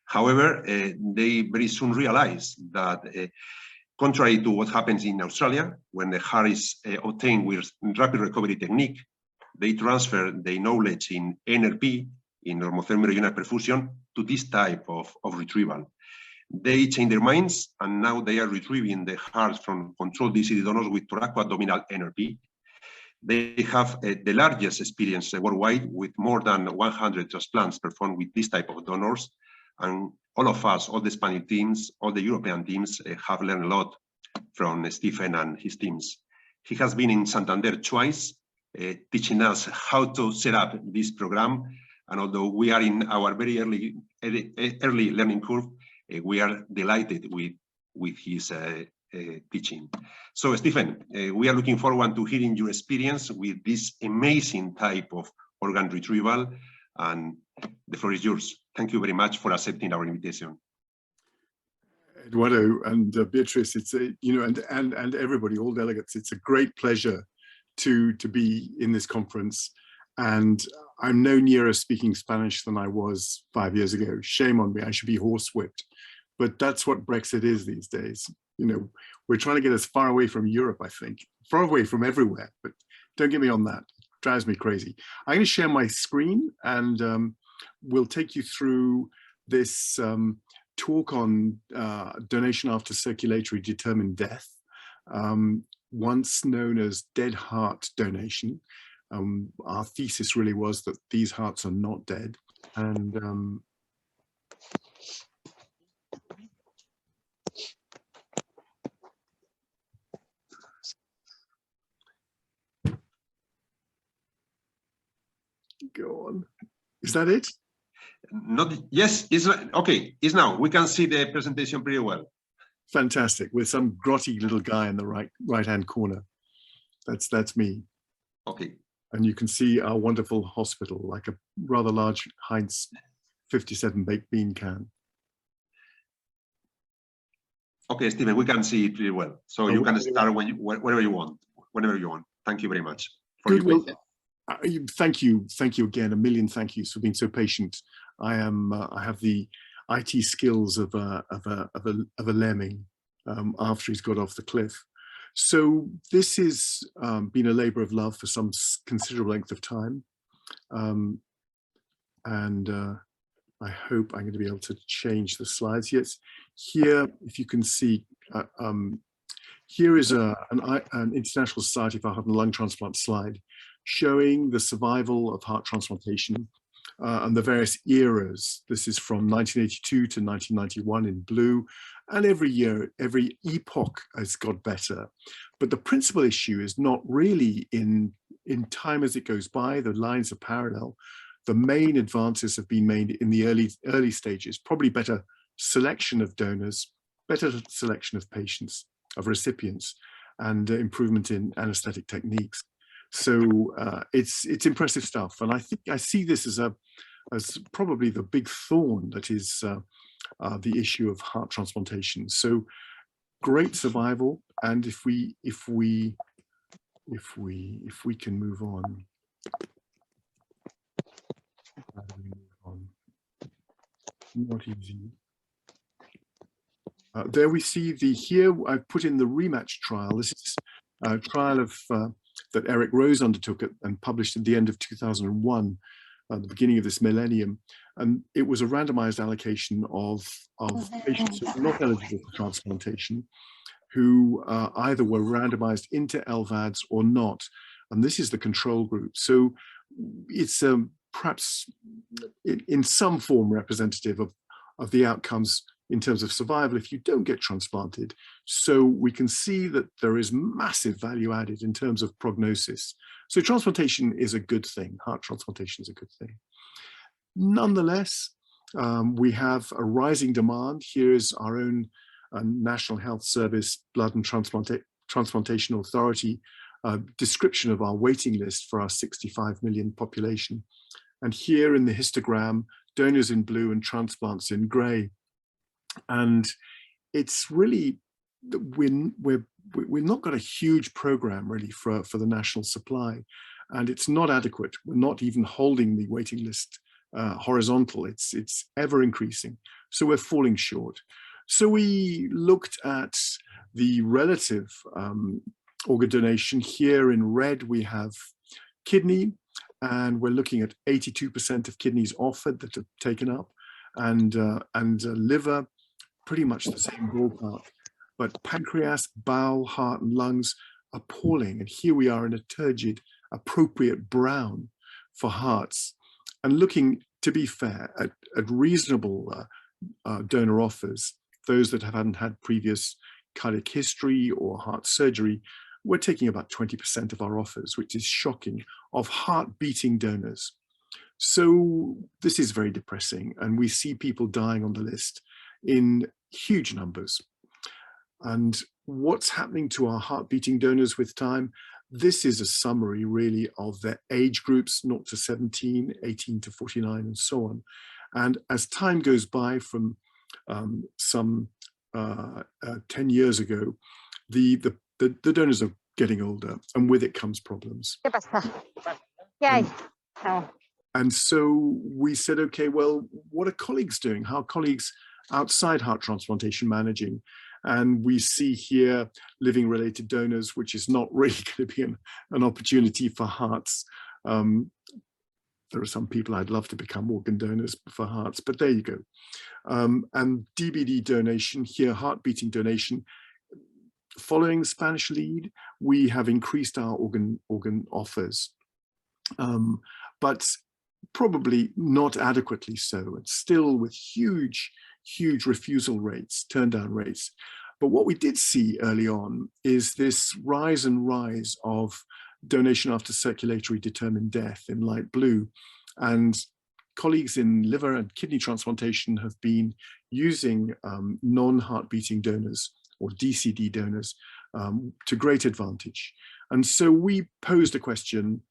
However, they very soon realized that contrary to what happens in Australia, when the heart is obtained with rapid recovery technique, they transfer their knowledge in NRP, in normothermic regional perfusion, to this type of retrieval. They changed their minds, and now they are retrieving the hearts from controlled DCD donors with thoracoabdominal NRP. They have the largest experience worldwide with more than 100 transplants performed with this type of donors. And all of us, all the Spanish teams, all the European teams have learned a lot from Stephen and his teams. He has been in Santander twice, teaching us how to set up this program. And although we are in our very early learning curve, we are delighted with his teaching. So, Stephen, we are looking forward to hearing your experience with this amazing type of organ retrieval, and the floor is yours. Thank you very much for accepting our invitation. Eduardo and Beatriz, it's a, and everybody, all delegates, it's a great pleasure to be in this conference. And I'm no nearer speaking Spanish than I was 5 years ago. Shame on me, I should be horsewhipped. But that's what Brexit is these days. We're trying to get as far away from Europe, I think, far away from everywhere, but don't get me on that. It drives me crazy. I'm going to share my screen, and we'll take you through this talk on donation after circulatory determined death, once known as dead heart donation. Our thesis really was that these hearts are not dead, and go on. Is that it? Not yes. It's okay. It's now. We can see the presentation pretty well. Fantastic. With some grotty little guy in the right-hand corner. That's me. Okay. And you can see our wonderful hospital, like a rather large Heinz 57 baked bean can. Okay, Stephen, we can see it pretty well. So you can start whenever you want. Thank you very much for your waiting. Thank you again. A million thank yous for being so patient. I have the IT skills of a lemming after he's got off the cliff. So this has been a labor of love for some considerable length of time, and I hope I'm going to be able to change the slides. Yes, here, if you can see, here is an International Society for Heart and Lung Transplant slide showing the survival of heart transplantation and the various eras. This is from 1982 to 1991 in blue, and every year, every epoch has got better. But the principal issue is not really in time as it goes by. The lines are parallel. The main advances have been made in the early stages, probably better selection of donors, better selection of patients, of recipients, and improvement in anesthetic techniques. So it's impressive stuff, and I think I see this as probably the big thorn that is the issue of heart transplantation. So great survival, and if we can move on. How do we move on? Not easy. There we see here I've put in the Rematch Trial. This is a trial of that Eric Rose undertook and published at the end of 2001, at the beginning of this millennium. And it was a randomized allocation of patients who were not eligible for transplantation, who either were randomized into LVADs or not. And this is the control group. So it's perhaps in some form representative of the outcomes in terms of survival if you don't get transplanted. So we can see that there is massive value added in terms of prognosis. So transplantation is a good thing. Heart transplantation is a good thing. Nonetheless, we have a rising demand. Here is our own National Health Service Blood and Transplantation Authority description of our waiting list for our 65 million population. And here in the histogram, donors in blue and transplants in gray. And it's really, we've not got a huge program really for the national supply, and it's not adequate. We're not even holding the waiting list horizontal. It's ever increasing. So we're falling short. So we looked at the relative organ donation. Here in red, we have kidney, and we're looking at 82% of kidneys offered that are taken up, and liver, pretty much the same ballpark. But pancreas, bowel, heart, and lungs, appalling. And here we are in a turgid, appropriate brown for hearts. And looking, to be fair, at reasonable donor offers, those that haven't had previous cardiac history or heart surgery, we're taking about 20% of our offers, which is shocking, of heart-beating donors. So this is very depressing, and we see people dying on the list in huge numbers. And what's happening to our heart-beating donors with time? This is a summary really of their age groups, 0 to 17, 18 to 49, and so on. And as time goes by, from some 10 years ago, the donors are getting older, and with it comes problems. And so we said, okay, well, what are colleagues doing? How are colleagues outside heart transplantation managing? And we see here living related donors, which is not really going to be an opportunity for hearts. There are some people I'd love to become organ donors for hearts, but there you go. And DBD donation here, heart beating donation. Following Spanish lead, we have increased our organ offers, but probably not adequately so, and still with huge refusal rates, turn down rates. But what we did see early on is this rise of donation after circulatory determined death in light blue. And colleagues in liver and kidney transplantation have been using non-heart beating donors or DCD donors to great advantage. And so we posed a question.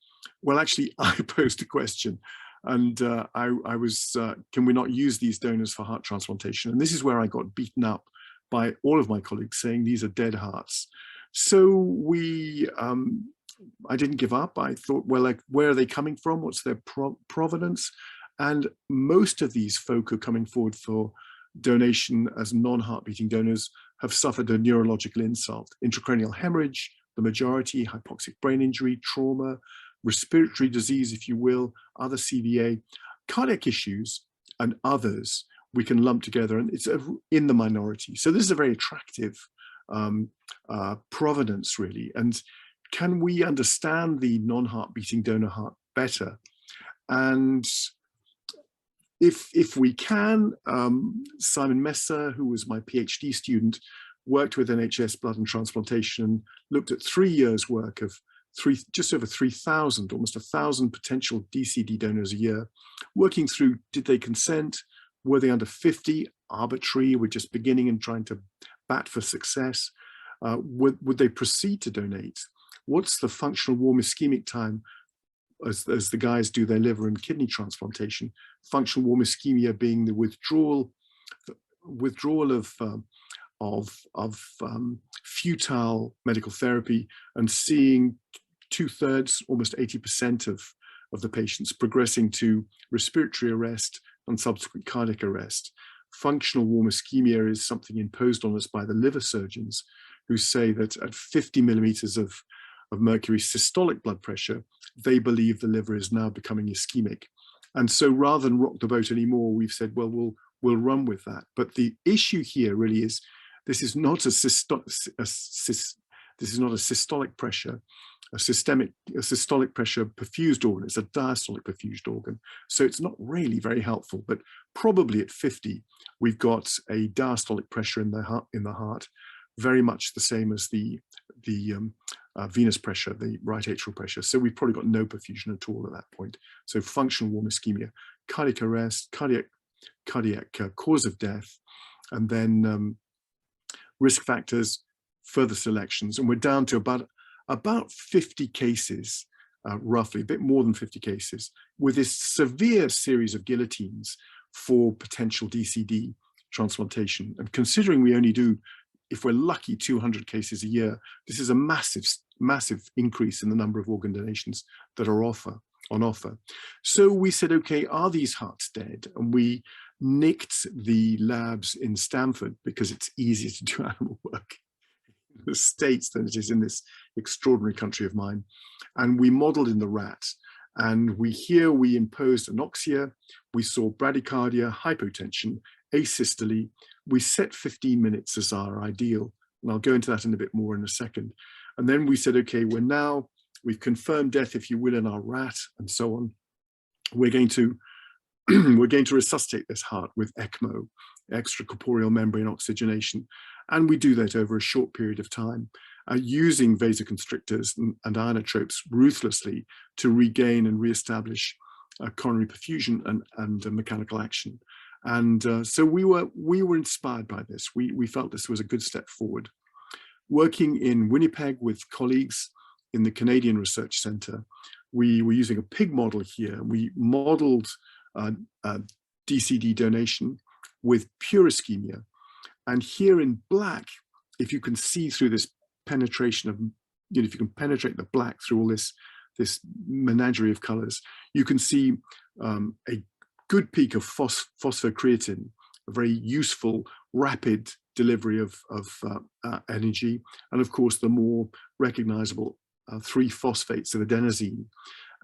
Well, actually, I posed a question, and I was, can we not use these donors for heart transplantation? And this is where I got beaten up by all of my colleagues saying these are dead hearts. So we, I didn't give up. I thought, well, like, where are they coming from? What's their provenance? And most of these folk who are coming forward for donation as non-heart beating donors have suffered a neurological insult, intracranial hemorrhage, the majority, hypoxic brain injury, trauma, respiratory disease, if you will, other CVA, cardiac issues, and others we can lump together, and it's in the minority. So this is a very attractive provenance, really. And can we understand the non-heart beating donor heart better? And if we can, Simon Messer, who was my PhD student, worked with NHS Blood and Transplantation, looked at 3 years' work of just over 3,000, almost 1,000 potential DCD donors a year, working through, did they consent? Were they under 50? Arbitrary, we're just beginning and trying to bat for success. Would they proceed to donate? What's the functional warm ischemic time as the guys do their liver and kidney transplantation? Functional warm ischemia being the withdrawal of futile medical therapy, and seeing 2/3, almost 80% of the patients progressing to respiratory arrest and subsequent cardiac arrest. Functional warm ischemia is something imposed on us by the liver surgeons, who say that at 50 millimeters of mercury systolic blood pressure, they believe the liver is now becoming ischemic. And so rather than rock the boat anymore, we've said, well, we'll run with that. But the issue here really is, this is not a systolic pressure. a systolic pressure perfused organ. It's a diastolic perfused organ. So it's not really very helpful, but probably at 50, we've got a diastolic pressure in the heart, very much the same as the venous pressure, the right atrial pressure. So we've probably got no perfusion at all at that point. So functional warm ischemia, cardiac arrest, cardiac cause of death, and then risk factors, further selections, and we're down to about 50 cases, roughly, a bit more than 50 cases, with this severe series of guillotines for potential DCD transplantation. And considering we only do, if we're lucky, 200 cases a year, this is a massive increase in the number of organ donations that are on offer. So we said, okay, are these hearts dead? And we nicked the labs in Stanford because it's easier to do animal work in the States than it is in this extraordinary country of mine. And we modeled in the rat. And here we imposed anoxia. We saw bradycardia, hypotension, asystole. We set 15 minutes as our ideal. And I'll go into that in a bit more in a second. And then we said, okay, we've confirmed death, if you will, in our rat and so on. We're going to resuscitate this heart with ECMO, extracorporeal membrane oxygenation. And we do that over a short period of time, using vasoconstrictors and inotropes ruthlessly to regain and reestablish coronary perfusion and mechanical action. And so we were inspired by this. We felt this was a good step forward. Working in Winnipeg with colleagues in the Canadian Research Centre, we were using a pig model here. We modeled DCD donation with pure ischemia. And here in black, if you can see through this penetration of, if you can penetrate the black through all this menagerie of colors, you can see a good peak of phosphocreatine, a very useful, rapid delivery of energy. And of course, the more recognizable 3 phosphates of adenosine.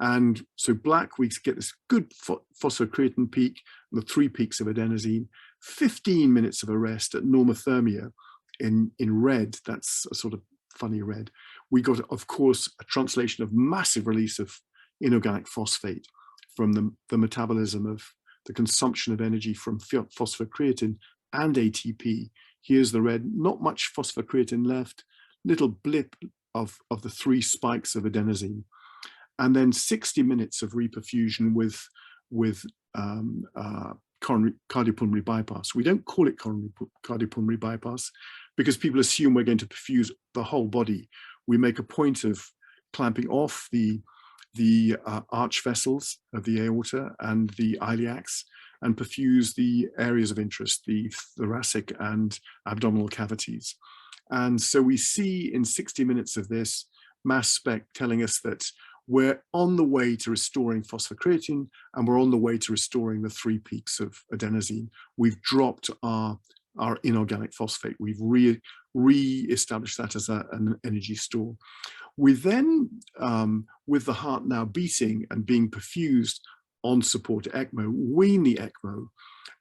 And so black, we get this good phosphocreatine peak, the 3 peaks of adenosine, 15 minutes of arrest at normothermia in red. That's a sort of funny red. We got, of course, a translation of massive release of inorganic phosphate from the metabolism of the consumption of energy from phosphocreatine and ATP. Here's the red, not much phosphocreatine left, little blip of the 3 spikes of adenosine. And then 60 minutes of reperfusion with cardiopulmonary bypass. We don't call it cardiopulmonary bypass because people assume we're going to perfuse the whole body. We make a point of clamping off the arch vessels of the aorta and the iliacs and perfuse the areas of interest, the thoracic and abdominal cavities. And so we see in 60 minutes of this mass spec telling us that we're on the way to restoring phosphocreatine and we're on the way to restoring the 3 peaks of adenosine. We've dropped our inorganic phosphate. We've re-established that as an energy store. We then, with the heart now beating and being perfused on support ECMO, wean the ECMO.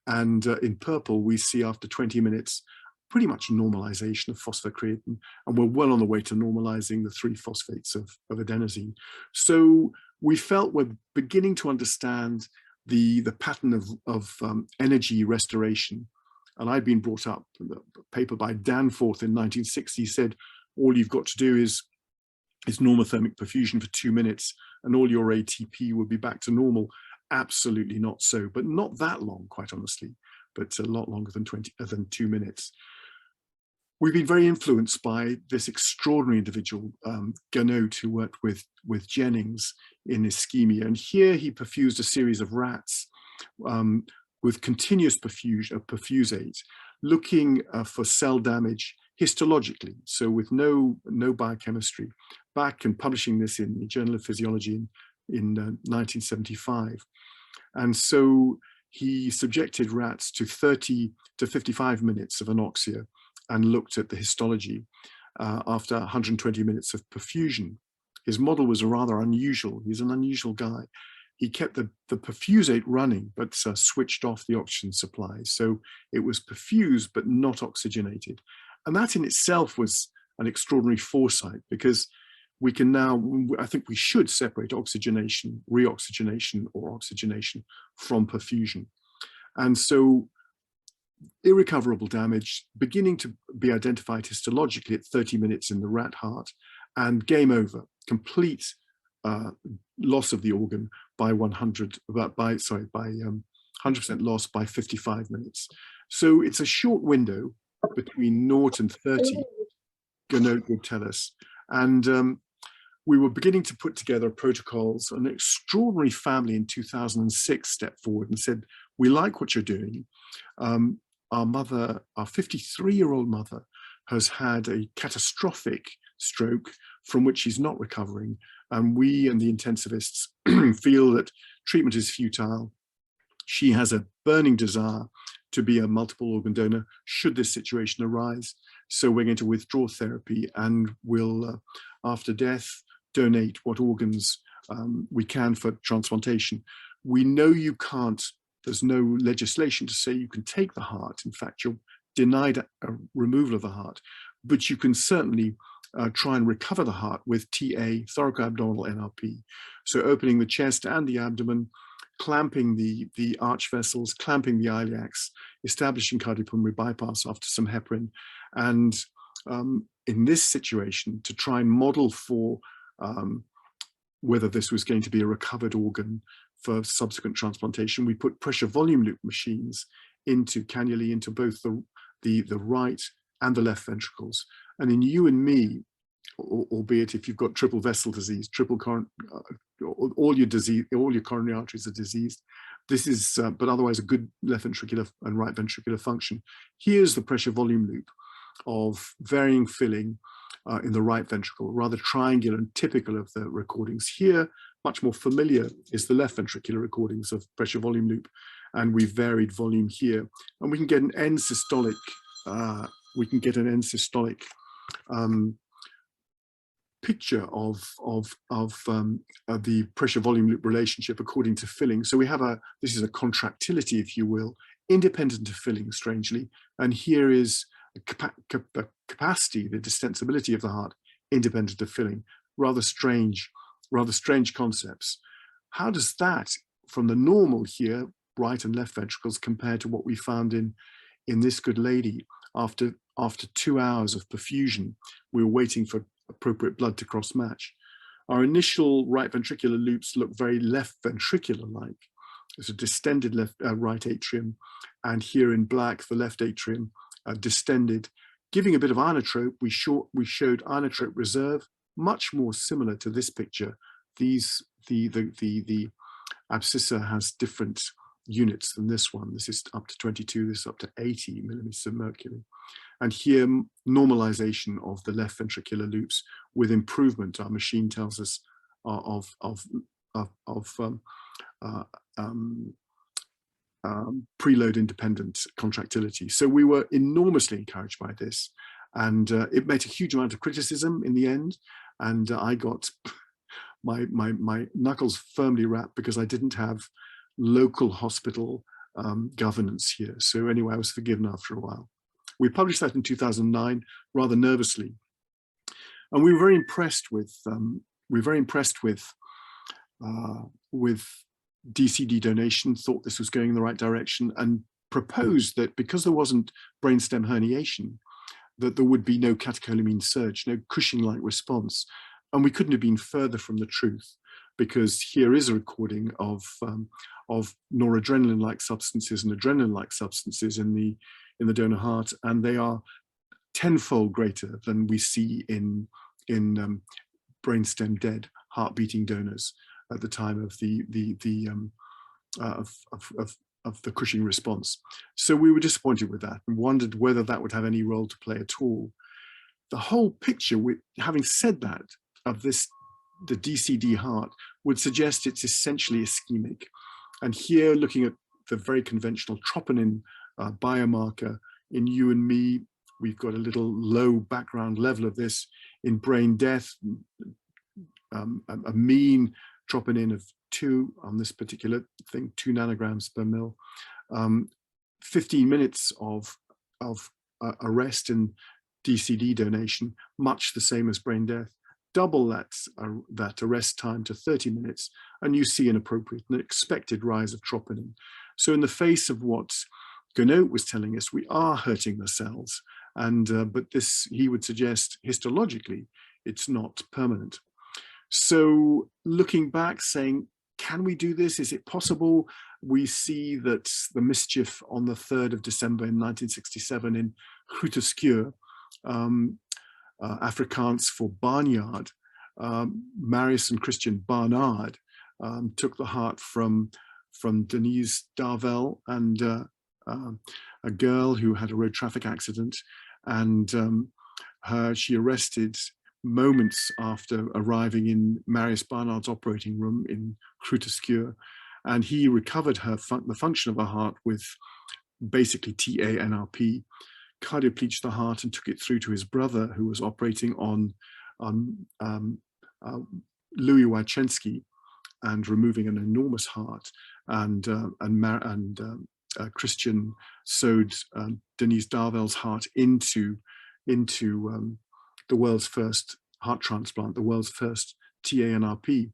And in purple, we see after 20 minutes, pretty much normalization of phosphocreatine, and we're well on the way to normalizing the 3 phosphates of adenosine. So we felt we're beginning to understand the pattern of energy restoration. And I'd been brought up, a paper by Danforth in 1960 said, all you've got to do is normothermic perfusion for 2 minutes and all your ATP will be back to normal. Absolutely not so, but not that long, quite honestly, but a lot longer than 2 minutes. We've been very influenced by this extraordinary individual, Ganot, who worked with Jennings in ischemia. And here he perfused a series of rats with continuous perfusate, looking for cell damage histologically, so with no biochemistry, back and publishing this in the Journal of Physiology in 1975. And so he subjected rats to 30 to 55 minutes of anoxia and looked at the histology after 120 minutes of perfusion. His model was rather unusual. He's an unusual guy. He kept the perfusate running, but switched off the oxygen supply. So it was perfused, but not oxygenated. And that in itself was an extraordinary foresight, because we can now, I think we should separate oxygenation, reoxygenation, or oxygenation from perfusion. And so irrecoverable damage beginning to be identified histologically at 30 minutes in the rat heart, and game over, complete loss of the organ by 100% loss by 55 minutes. So it's a short window between 0 and 30, Gonod would tell us. And we were beginning to put together protocols. An extraordinary family in 2006 stepped forward and said, we like what you're doing. Our mother, our 53-year-old mother, has had a catastrophic stroke from which she's not recovering. And we and the intensivists feel that treatment is futile. She has a burning desire to be a multiple organ donor should this situation arise. So we're going to withdraw therapy and will, after death, donate what organs we can for transplantation. We know you can't, there's no legislation to say you can take the heart. In fact, you're denied a removal of the heart, but you can certainly try and recover the heart with TA, thoracoabdominal NRP. So opening the chest and the abdomen, clamping the arch vessels, clamping the iliacs, establishing cardiopulmonary bypass after some heparin. And in this situation, to try and model for whether this was going to be a recovered organ for subsequent transplantation, we put pressure volume loop machines into cannulae into both the right and the left ventricles. And in you and me, albeit if you've got triple vessel disease, all your coronary arteries are diseased. This is, but otherwise a good left ventricular and right ventricular function. Here's the pressure volume loop of varying filling in the right ventricle, rather triangular and typical of the recordings. Here, much more familiar is the left ventricular recordings of pressure volume loop, and we've varied volume here, and we can get an end systolic. Picture of the pressure volume loop relationship according to filling. So we have this is a contractility, if you will, independent of filling, strangely. And here is the capacity, the distensibility of the heart, independent of filling. Rather strange concepts. How does that, from the normal here, right and left ventricles, compare to what we found in this good lady after 2 hours of perfusion? We were waiting for appropriate blood to cross match. Our initial right ventricular loops look very left ventricular-like. There's a distended right atrium, and here in black, the left atrium distended. Giving a bit of inotrope, we showed inotrope reserve, much more similar to this picture. The abscissa has different units than this one. This is up to 22, this is up to 80 millimeters of mercury. And here, normalization of the left ventricular loops with improvement, our machine tells us, of preload independent contractility. So we were enormously encouraged by this, and it made a huge amount of criticism in the end, and I got my knuckles firmly wrapped because I didn't have local hospital governance here. So anyway, I was forgiven after a while. We published that in 2009, rather nervously, and we were very impressed with DCD donation. Thought this was going in the right direction, and proposed that because there wasn't brainstem herniation, that there would be no catecholamine surge, no Cushing-like response. And we couldn't have been further from the truth, because here is a recording of noradrenaline-like substances and adrenaline-like substances in the donor heart, and they are tenfold greater than we see in brainstem dead heart-beating donors at the time of the Cushing response. So we were disappointed with that and wondered whether that would have any role to play at all. The whole picture, having said that, of the DCD heart would suggest it's essentially ischemic. And here, looking at the very conventional troponin biomarker in you and me, we've got a little low background level of this. In brain death, a mean troponin of 2 on this particular thing, 2 nanograms per mil. 15 minutes of arrest in DCD donation, much the same as brain death. double that arrest time to 30 minutes, and you see an appropriate and expected rise of troponin. So in the face of what Gounod was telling us, we are hurting the cells, and but this, he would suggest, histologically, it's not permanent. So looking back, saying, can we do this? Is it possible? We see that the mischief on the 3rd of December in 1967 in Grooteskuur, Afrikaans for barnyard, Marius and Christian Barnard took the heart from Denise Darvell, and a girl who had a road traffic accident, and she arrested moments after arriving in Marius Barnard's operating room in Grooteskuur, and he recovered the function of her heart with basically TANRP, cardiopleged the heart, and took it through to his brother, who was operating on Louis Wachensky and removing an enormous heart, and Christian sewed Denise Darvell's heart into the world's first heart transplant, the world's first TANRP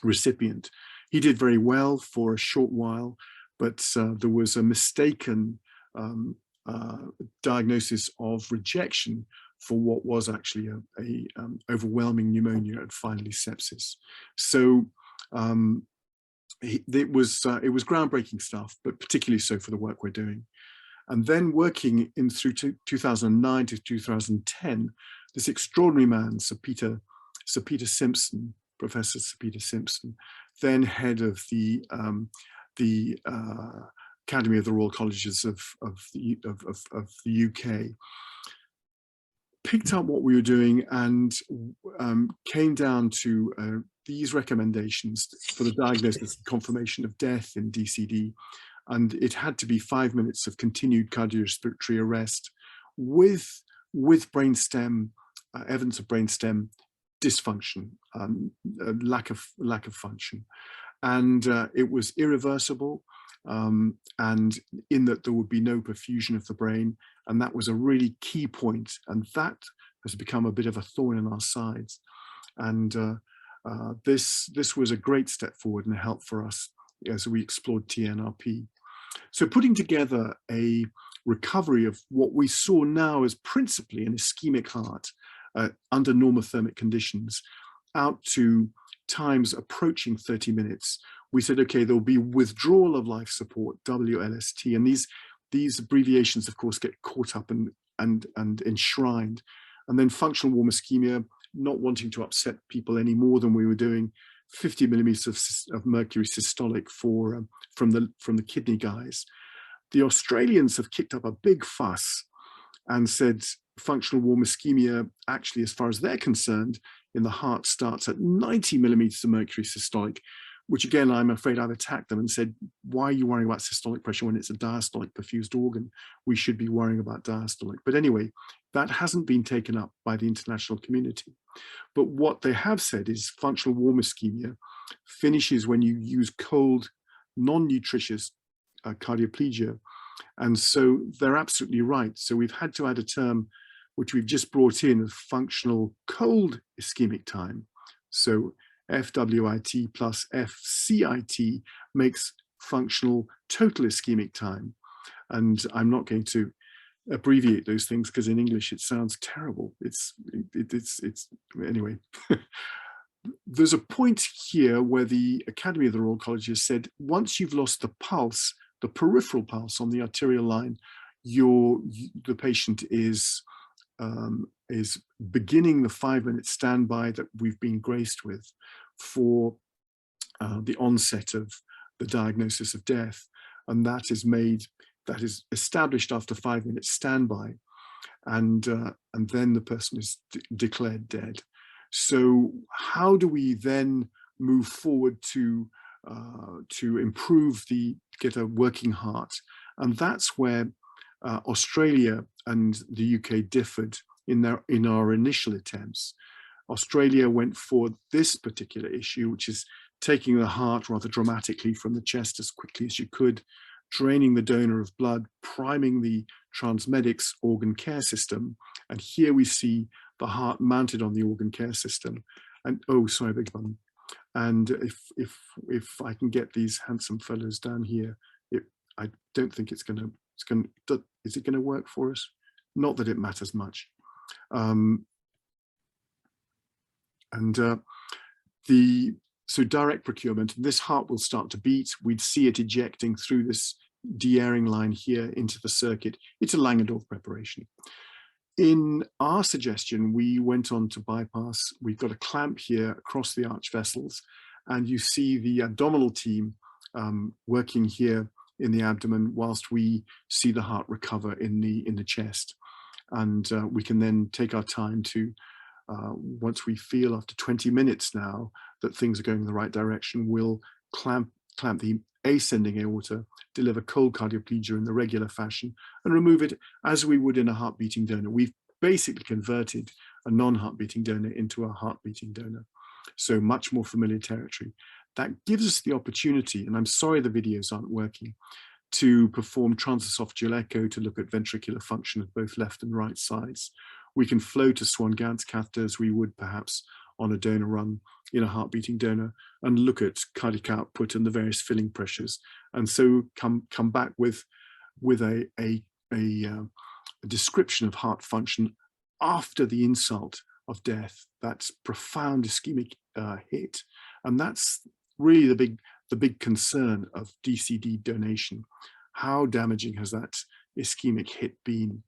recipient. He did very well for a short while, but there was a mistaken diagnosis of rejection for what was actually a overwhelming pneumonia and finally sepsis. So it was groundbreaking stuff, but particularly so for the work we're doing. And then working in through 2009 to 2010, this extraordinary man, Sir Peter Simpson, Professor Sir Peter Simpson, then head of the Academy of the Royal Colleges of the UK, picked up what we were doing and came down to these recommendations for the diagnosis and confirmation of death in DCD. And it had to be 5 minutes of continued cardiorespiratory arrest with brainstem, evidence of brainstem dysfunction, lack of function. And it was irreversible, and in that there would be no perfusion of the brain. And that was a really key point. And that has become a bit of a thorn in our sides. And this was a great step forward and a help for us as we explored TNRP. So putting together a recovery of what we saw now as principally an ischemic heart under normothermic conditions out to times approaching 30 minutes, we said, okay, there'll be withdrawal of life support, WLST, and these abbreviations, of course, get caught up and enshrined. And then functional warm ischemia, not wanting to upset people any more than we were doing, 50 millimeters of mercury systolic from the kidney guys. The Australians have kicked up a big fuss and said functional warm ischemia, actually, as far as they're concerned, in the heart starts at 90 millimeters of mercury systolic, which again, I'm afraid I've attacked them and said, why are you worrying about systolic pressure when it's a diastolic perfused organ? We should be worrying about diastolic. But anyway, that hasn't been taken up by the international community. But what they have said is functional warm ischemia finishes when you use cold, non-nutritious cardioplegia. And so they're absolutely right. So we've had to add a term which we've just brought in of functional cold ischemic time. So FWIT plus FCIT makes functional total ischemic time. And I'm not going to abbreviate those things because in English it sounds terrible. It's anyway. There's a point here where the Academy of the Royal Colleges said, once you've lost the pulse, the peripheral pulse on the arterial line, the patient is beginning the 5-minute standby that we've been graced with for the onset of the diagnosis of death. And that is established after 5 minutes standby. And then the person is declared dead. So how do we then move forward to improve get a working heart? And that's where Australia and the UK differed in our initial attempts. Australia went for this particular issue, which is taking the heart rather dramatically from the chest as quickly as you could, draining the donor of blood, priming the transmedics organ care system. And here we see the heart mounted on the organ care system. And oh, sorry, I beg your pardon. And if I can get these handsome fellows down here, I don't think is it going to work for us? Not that it matters much. So direct procurement, this heart will start to beat. We'd see it ejecting through this de-airing line here into the circuit. It's a Langendorf preparation. In our suggestion, we went on to bypass. We've got a clamp here across the arch vessels, and you see the abdominal team working here in the abdomen whilst we see the heart recover in the chest. And we can then take our time to, once we feel after 20 minutes now that things are going in the right direction, we'll clamp the ascending aorta, deliver cold cardioplegia in the regular fashion, and remove it as we would in a heart-beating donor. We've basically converted a non-heart-beating donor into a heart-beating donor. So much more familiar territory. That gives us the opportunity, and I'm sorry the videos aren't working, to perform transesophageal echo to look at ventricular function at both left and right sides. We can flow to Swan-Ganz catheter as we would perhaps on a donor run in a heart-beating donor, and look at cardiac output and the various filling pressures, and so come back with a description of heart function after the insult of death, that's profound ischemic hit. And that's really the big concern of DCD donation. How damaging has that ischemic hit been?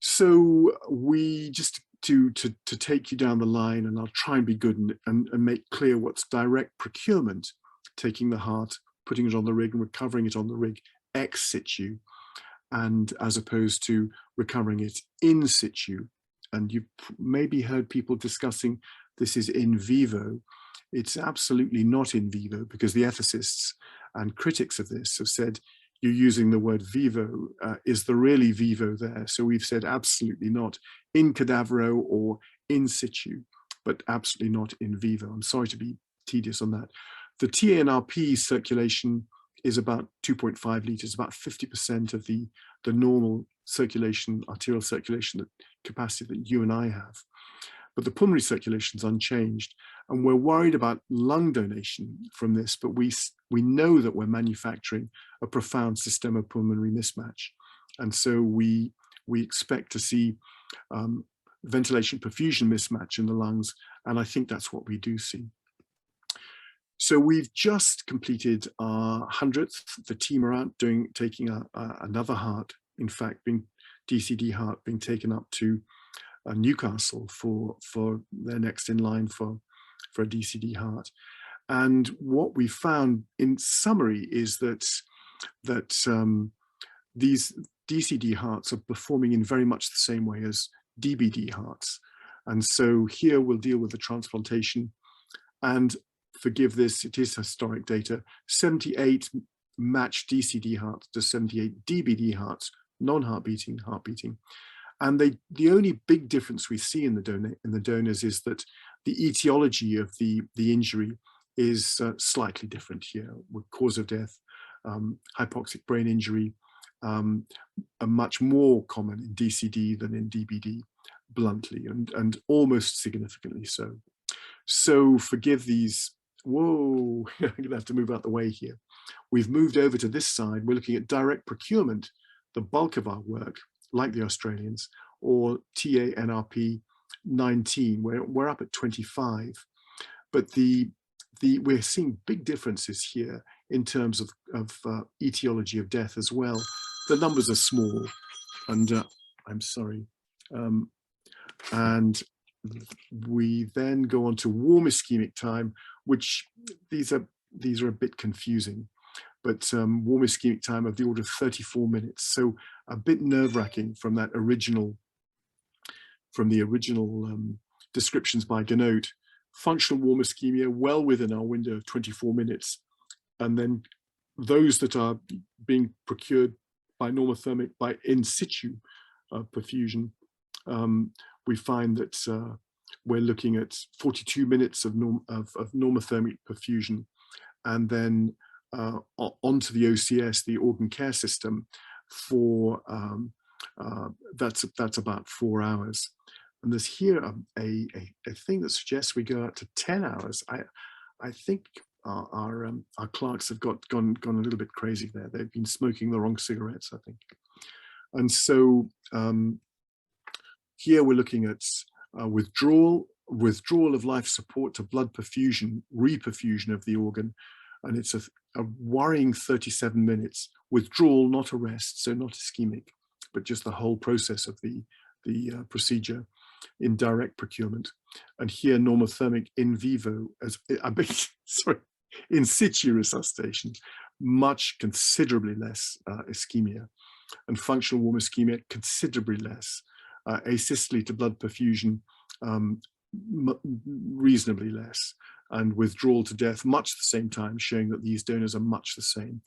So we just to take you down the line, and I'll try and be good and make clear what's direct procurement, taking the heart, putting it on the rig and recovering it on the rig ex situ, and as opposed to recovering it in situ. And you've maybe heard people discussing this is in vivo. It's absolutely not in vivo, because the ethicists and critics of this have said you're using the word vivo. Is there really vivo there? So we've said absolutely not in cadavero or in situ, but absolutely not in vivo. I'm sorry to be tedious on that. The TANRP circulation is about 2.5 liters, about 50% of the normal circulation, arterial circulation capacity that you and I have. But the pulmonary circulation is unchanged, and we're worried about lung donation from this, but we know that we're manufacturing a profound systemopulmonary mismatch. And so we expect to see ventilation perfusion mismatch in the lungs, and I think that's what we do see. So we've just completed our 100th. The team are out taking another heart, in fact, being DCD heart being taken up to Newcastle for their next in line for a DCD heart. And what we found in summary is that these DCD hearts are performing in very much the same way as DBD hearts. And so here we'll deal with the transplantation, and forgive this, it is historic data, 78 matched DCD hearts to 78 DBD hearts, non-heart-beating, heart-beating. And the only big difference we see in the donors is that the etiology of the injury is slightly different here, with cause of death, hypoxic brain injury, are much more common in DCD than in DBD, bluntly, and almost significantly so. So forgive these, whoa, I'm gonna have to move out the way here. We've moved over to this side. We're looking at direct procurement, the bulk of our work, like the Australians, or TANRP 19, where we're up at 25. But we're seeing big differences here in terms of etiology of death as well. The numbers are small, and I'm sorry. And we then go on to warm ischemic time, which these are a bit confusing, but warm ischemic time of the order of 34 minutes. So a bit nerve-wracking from the original descriptions by Ganot. Functional warm ischemia well within our window of 24 minutes. And then those that are being procured by normothermic, by in situ perfusion, we find that we're looking at 42 minutes of normothermic perfusion, and then onto the OCS, the organ care system, for that's about 4 hours. And there's here a thing that suggests we go out to 10 hours. I think our clerks have gone a little bit crazy there. They've been smoking the wrong cigarettes, I think. And so here we're looking at withdrawal of life support to blood perfusion, reperfusion of the organ. And it's a worrying 37 minutes. Withdrawal, not arrest, so not ischemic, but just the whole process of the procedure in direct procurement. And here normothermic in vivo, in situ resuscitation, considerably less ischemia, and functional warm ischemia considerably less. Asystole to blood perfusion, reasonably less, and withdrawal to death much the same time, showing that these donors are much the same,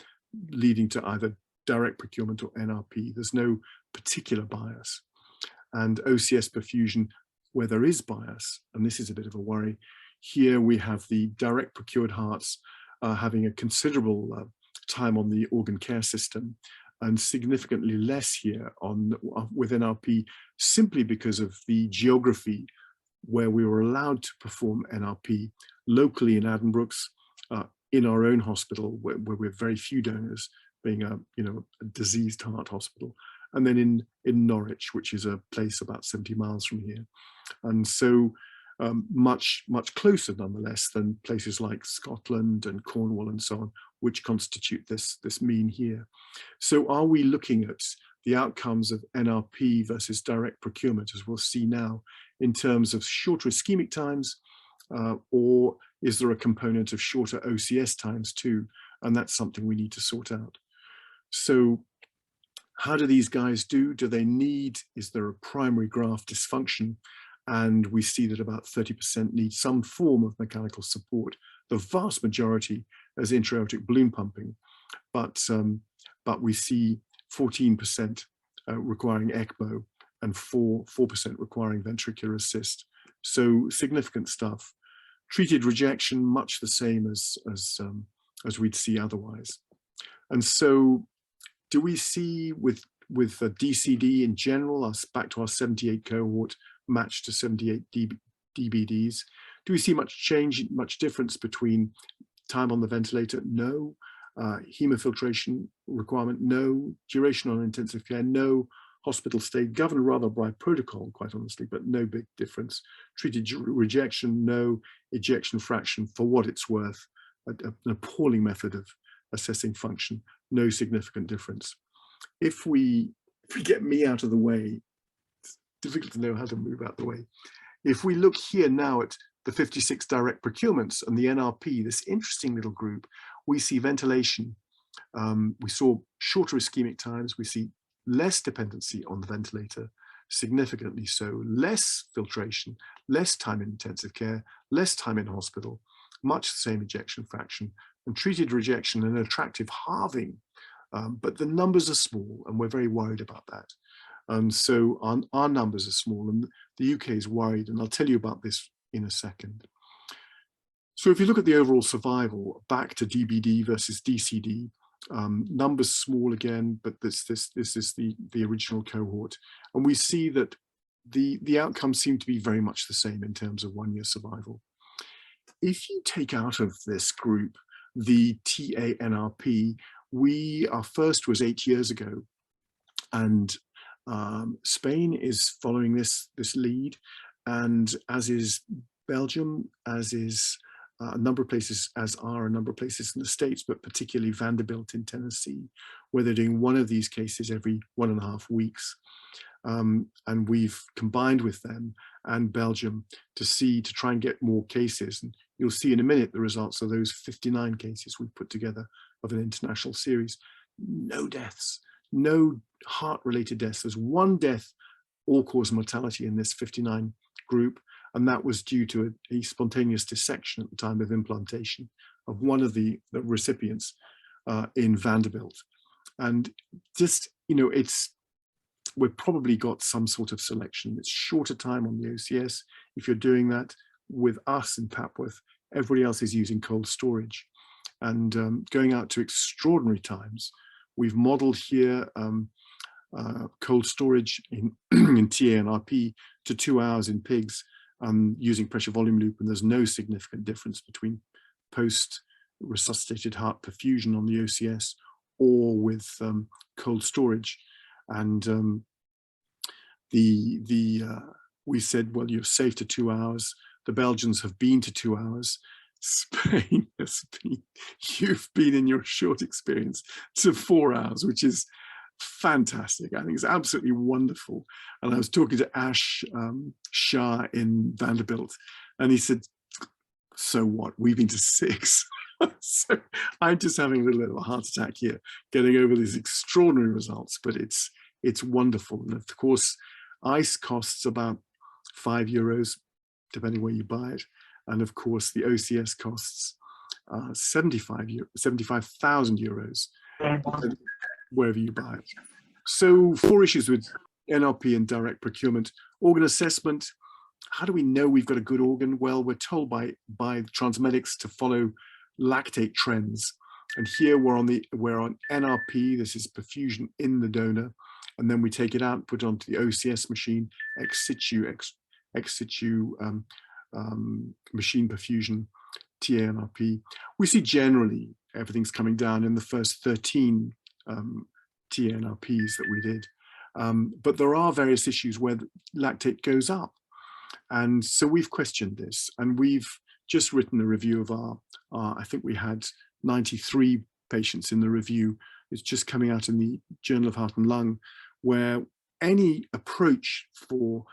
leading to either direct procurement or NRP. There's no particular bias. And OCS perfusion, where there is bias, and this is a bit of a worry, here we have the direct procured hearts having a considerable time on the organ care system, and significantly less here with NRP, simply because of the geography where we were allowed to perform NRP locally in Addenbrooke's, in our own hospital, where we're very few donors, being a diseased heart hospital, and then in Norwich, which is a place about 70 miles from here. And so much closer nonetheless than places like Scotland and Cornwall and so on, which constitute this mean here. So are we looking at the outcomes of NRP versus direct procurement, as we'll see now, in terms of shorter ischemic times, or is there a component of shorter OCS times too? And that's something we need to sort out. So how do these guys do? Is there a primary graft dysfunction? And we see that about 30% need some form of mechanical support. The vast majority as intra-aortic balloon pumping, but we see 14% requiring ECMO and 4% requiring ventricular assist. So significant stuff. Treated rejection, much the same as we'd see otherwise. And so do we see with DCD in general, back to our 78 cohort, matched to 78 DBDs, do we see much difference between time on the ventilator? No. Hemofiltration requirement? No. Duration on intensive care? No. Hospital stay, governed rather by protocol, quite honestly, but no big difference. Treated rejection? No. Ejection fraction, for what it's worth, an appalling method of assessing function, no significant difference. If we get me out of the way, it's difficult to know how to move out the way. If we look here now at the 56 direct procurements and the NRP, this interesting little group, we see ventilation. We saw shorter ischemic times. We see less dependency on the ventilator, significantly so, less filtration, less time in intensive care, less time in hospital, much the same ejection fraction, and treated rejection, an attractive halving. But the numbers are small, and we're very worried about that. And so our numbers are small, and the UK is worried, and I'll tell you about this in a second. So if you look at the overall survival, back to DBD versus DCD, numbers small again, but this is the original cohort. And we see that the outcomes seem to be very much the same in terms of 1-year survival. If you take out of this group the TANRP, our first was 8 years ago, and Spain is following this lead, and as is Belgium, as is a number of places, as are a number of places in the States, but particularly Vanderbilt in Tennessee, where they're doing one of these cases every 1.5 weeks. And we've combined with them and Belgium to try and get more cases. And you'll see in a minute the results of those 59 cases we put together of an international series. No deaths, no heart-related deaths. There's one death, all-cause mortality in this 59 group, and that was due to a spontaneous dissection at the time of implantation of one of the recipients in Vanderbilt. And just, we've probably got some sort of selection. It's shorter time on the OCS. If you're doing that with us in Papworth, everybody else is using cold storage and going out to extraordinary times. We've modeled here cold storage in, in TA-NRP to 2 hours in pigs using pressure volume loop, and there's no significant difference between post-resuscitated heart perfusion on the OCS or with cold storage. And we said, well, you're safe to 2 hours. The Belgians have been to 2 hours. Spain has been, you've been in your short experience to 4 hours, which is fantastic. I think it's absolutely wonderful. And I was talking to Ash Shah in Vanderbilt, and he said, so what? We've been to 6. So I'm just having a little bit of a heart attack here, getting over these extraordinary results, but it's wonderful. And of course, ice costs about €5, depending where you buy it. And of course, the OCS costs 75,000 euros, wherever you buy it. So 4 issues with NRP and direct procurement. Organ assessment. How do we know we've got a good organ? Well, we're told by transmedics to follow lactate trends. And here we're on NRP. This is perfusion in the donor. And then we take it out and put it onto the OCS machine, ex situ machine perfusion, TA-NRP. We see generally everything's coming down in the first 13 TA-NRPs that we did. But there are various issues where the lactate goes up. And so we've questioned this, and we've just written a review of our I think we had 93 patients in the review. It's just coming out in the Journal of Heart and Lung, where any approach for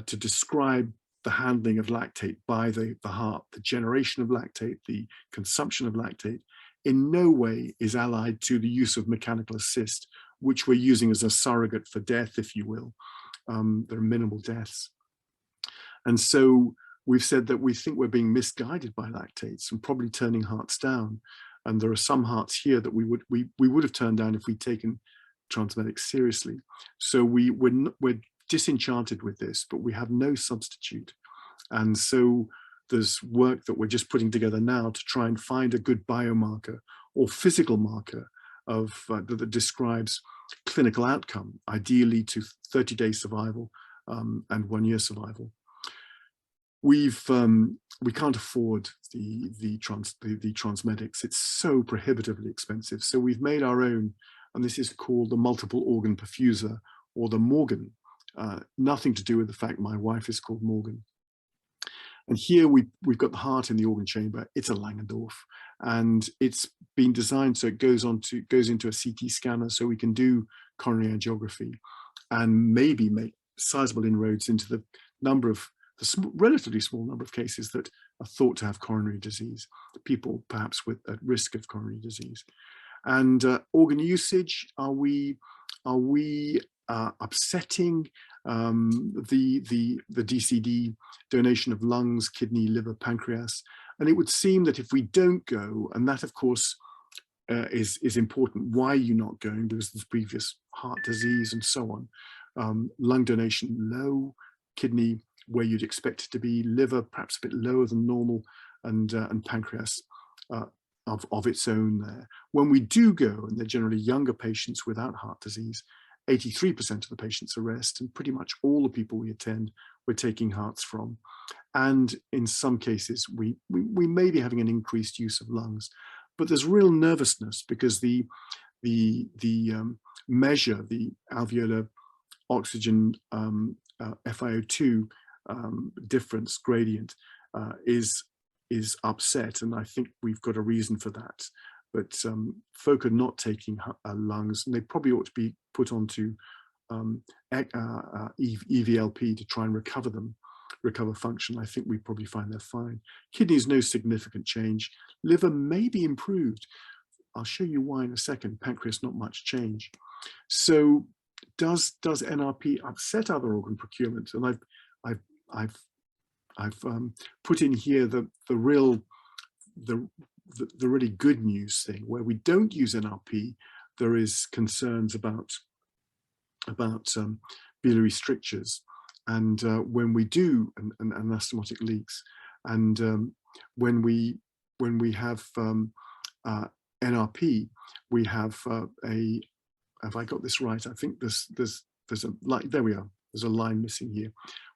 to describe the handling of lactate by the heart, the generation of lactate, the consumption of lactate, in no way is allied to the use of mechanical assist, which we're using as a surrogate for death, if you will. There are minimal deaths. And so we've said that we think we're being misguided by lactates and probably turning hearts down. And there are some hearts here that we would have turned down if we'd taken transmedics seriously. So we're disenchanted with this, but we have no substitute. And so there's work that we're just putting together now to try and find a good biomarker or physical marker of that describes clinical outcome, ideally to 30-day survival and 1-year survival. We can't afford the transmedics. It's so prohibitively expensive. So we've made our own, and this is called the multiple organ perfuser, or the Morgan. Nothing to do with the fact my wife is called Morgan. And here we've got the heart in the organ chamber. It's a Langendorf, and it's been designed so it goes into a CT scanner, so we can do coronary angiography and maybe make sizable inroads into the relatively small number of cases that are thought to have coronary disease, people perhaps at risk of coronary disease. And organ usage, are we upsetting the DCD donation of lungs, kidney, liver, pancreas? And it would seem that if we don't go, and that of course is important, why are you not going? Because there's previous heart disease and so on. Lung donation low, kidney where you'd expect it to be, liver perhaps a bit lower than normal, and pancreas of its own there. When we do go, and they're generally younger patients without heart disease, 83% of the patients arrest, and pretty much all the people we attend, we're taking hearts from. And in some cases, we may be having an increased use of lungs, but there's real nervousness because the measure, the alveolar oxygen FiO2 difference gradient is upset, and I think we've got a reason for that. But folk are not taking lungs, and they probably ought to be put onto EVLP to try and recover function. I think we probably find they're fine. Kidneys, no significant change. Liver may be improved. I'll show you why in a second. Pancreas, not much change. So does NRP upset other organ procurement? And I've put in here the really good news thing. Where we don't use NRP, there is concerns about biliary strictures, and when we do, and anastomotic leaks, and when we have NRP, we have have I got this right? I think there's a line, there we are, there's a line missing here.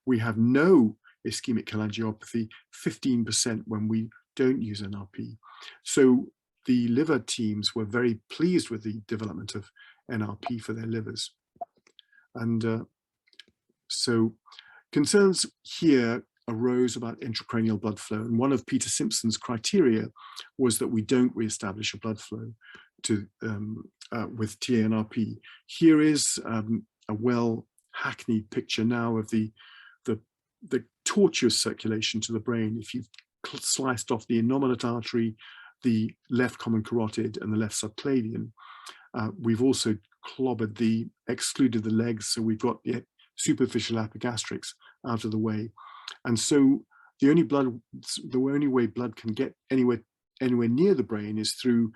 We have no ischemic cholangiopathy, 15% when we don't use NRP. So the liver teams were very pleased with the development of NRP for their livers. And so concerns here arose about intracranial blood flow. And one of Peter Simpson's criteria was that we don't reestablish a blood flow to, with TANRP. Here is a well-hackneyed picture now of the tortuous circulation to the brain. If you've sliced off the innominate artery, the left common carotid and the left subclavian, we've also excluded the legs, so we've got the superficial epigastrics out of the way. And so the only way blood can get anywhere near the brain is through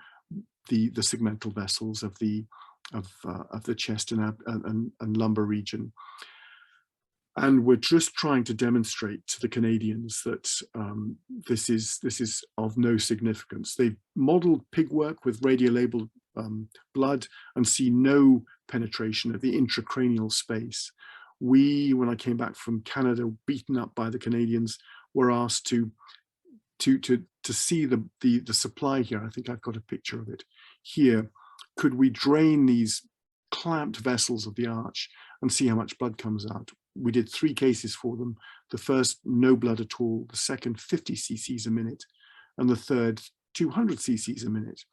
the segmental vessels of the chest and lumbar region. And we're just trying to demonstrate to the Canadians that this is of no significance. They've modeled pig work with radiolabeled blood and see no penetration of the intracranial space. We, when I came back from Canada, beaten up by the Canadians, were asked to see the supply here. I think I've got a picture of it here. Could we drain these clamped vessels of the arch and see how much blood comes out? We did 3 cases for them. The first, no blood at all. The second, 50 cc's a minute. And the third, 200 cc's a minute.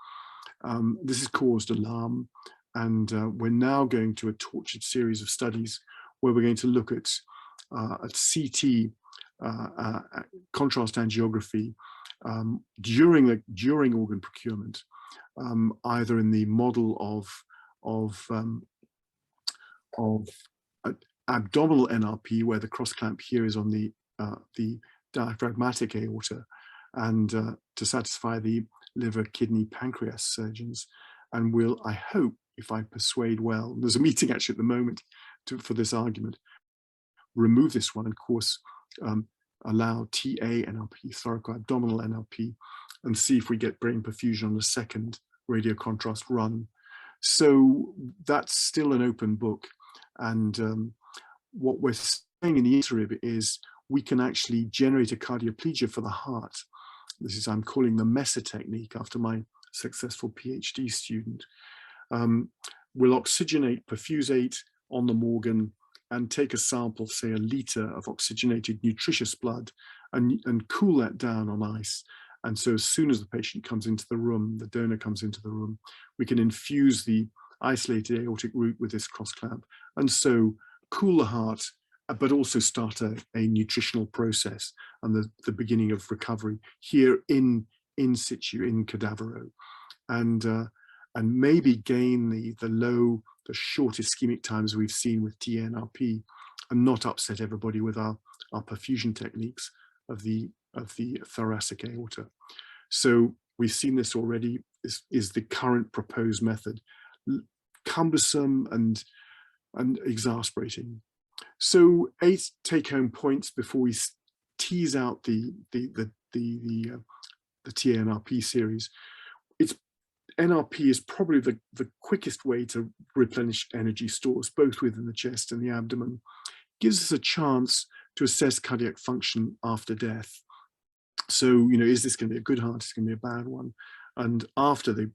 This has caused alarm. And we're now going to a tortured series of studies where we're going to look at CT, contrast angiography during organ procurement, either in the model of abdominal NRP, where the cross clamp here is on the diaphragmatic aorta, and to satisfy the liver, kidney, pancreas surgeons. And will, I hope, if I persuade well, there's a meeting actually at the moment for this argument, remove this one, and of course allow TA NRP, thoracoabdominal NRP, and see if we get brain perfusion on the second radiocontrast run. So that's still an open book. And what we're saying in the interim is we can actually generate a cardioplegia for the heart. This is, I'm calling the MESA technique after my successful PhD student. We'll oxygenate, perfusate on the organ and take a sample, say a liter of oxygenated nutritious blood, and cool that down on ice. And so as soon as the patient comes into the room, the donor comes into the room, we can infuse the isolated aortic root with this cross clamp, and so cool the heart, but also start a nutritional process and the beginning of recovery here in situ, in cadavero, and maybe gain the short ischemic times we've seen with TNRP, and not upset everybody with our perfusion techniques of the thoracic aorta. So we've seen this already. This is the current proposed method, cumbersome and exasperating. So 8 take-home points before we tease out the TNRP series. NRP is probably the quickest way to replenish energy stores, both within the chest and the abdomen. Gives us a chance to assess cardiac function after death. So, is this going to be a good heart? Is it going to be a bad one? And after the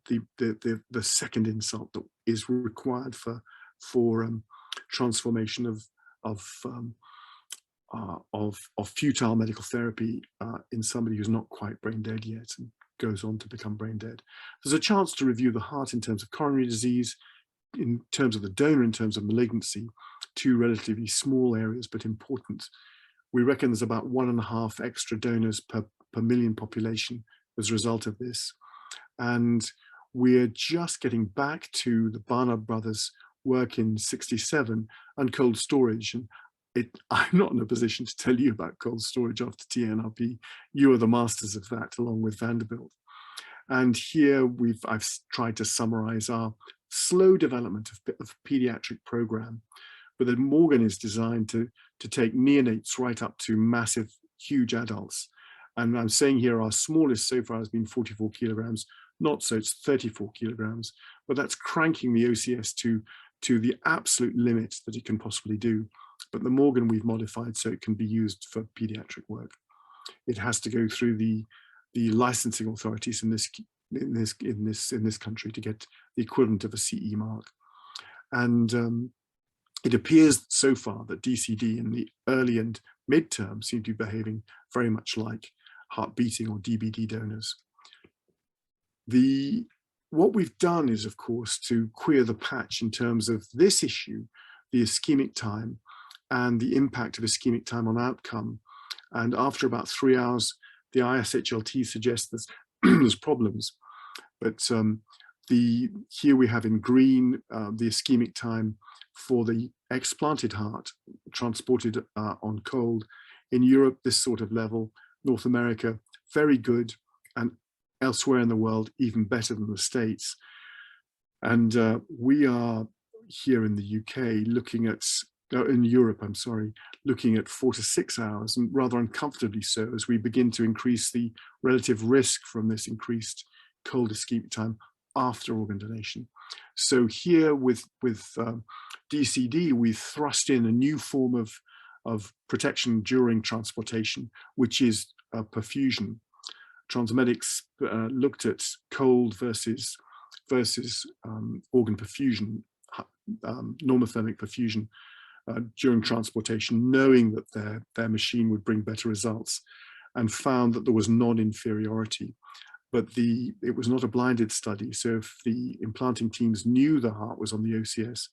second insult that is required for transformation of futile medical therapy in somebody who's not quite brain dead yet and goes on to become brain dead. There's a chance to review the heart in terms of coronary disease, in terms of the donor, in terms of malignancy, 2 relatively small areas but important. We reckon there's about 1.5 extra donors per million population as a result of this. And we're just getting back to the Barnard brothers' work in '67 and cold storage. And I'm not in a position to tell you about cold storage after TNRP. You are the masters of that, along with Vanderbilt. And here I've tried to summarize our slow development of pediatric program, but the organ is designed to take neonates right up to massive, huge adults. And I'm saying here our smallest so far has been 44 kilograms. not so, it's 34 kilograms, but that's cranking the OCS to the absolute limit that it can possibly do. But the Morgan we've modified so it can be used for pediatric work. It has to go through the licensing authorities in this country to get the equivalent of a CE mark. And it appears so far that DCD in the early and mid-term seem to be behaving very much like heart beating or DBD donors. What we've done is, of course, to queer the patch in terms of this issue, the ischemic time and the impact of ischemic time on outcome. And after about 3 hours, the ISHLT suggests there's problems. But here we have in green the ischemic time for the explanted heart transported on cold. In Europe, this sort of level. North America, very good. And elsewhere in the world, even better than the States. And we are here in the UK looking at, in Europe, I'm sorry, looking at 4 to 6 hours, and rather uncomfortably so, as we begin to increase the relative risk from this increased cold ischemic time after organ donation. So here with DCD, we've thrust in a new form of protection during transplantation, which is perfusion. Transmedics looked at cold versus organ perfusion, normothermic perfusion during transportation, knowing that their machine would bring better results, and found that there was non-inferiority. But it was not a blinded study, so if the implanting teams knew the heart was on the OCS,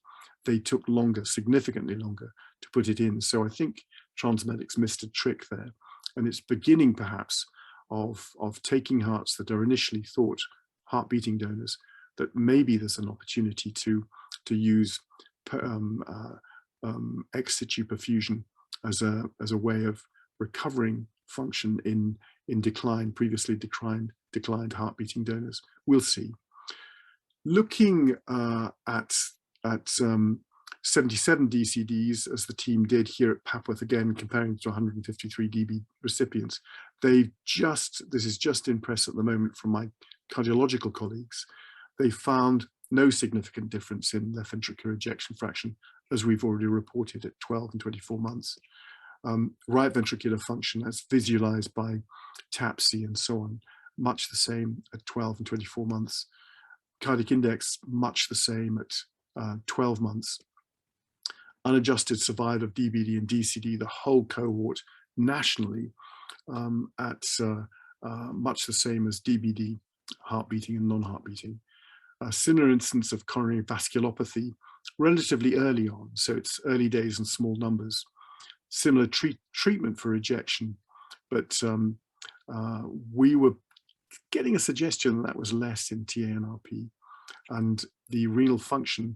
they took longer, significantly longer, to put it in. So I think Transmedics missed a trick there, and it's beginning perhaps of taking hearts that are initially thought heart-beating donors, that maybe there's an opportunity to use ex situ perfusion as a way of recovering function in previously declined heart-beating donors. We'll see. Looking at 77 DCDs, as the team did here at Papworth, again comparing to 153 DB recipients, this is just in press at the moment from my cardiological colleagues, they found no significant difference in left ventricular ejection fraction, as we've already reported at 12 and 24 months. Right ventricular function, as visualized by TAPSI and so on, much the same at 12 and 24 months. Cardiac index, much the same at 12 months. Unadjusted survival of DBD and DCD, the whole cohort nationally, at much the same as DBD, heart beating and non-heart beating. A similar instance of coronary vasculopathy relatively early on, so it's early days and small numbers. Similar treatment for rejection, but we were getting a suggestion that was less in TA-NRP, and the renal function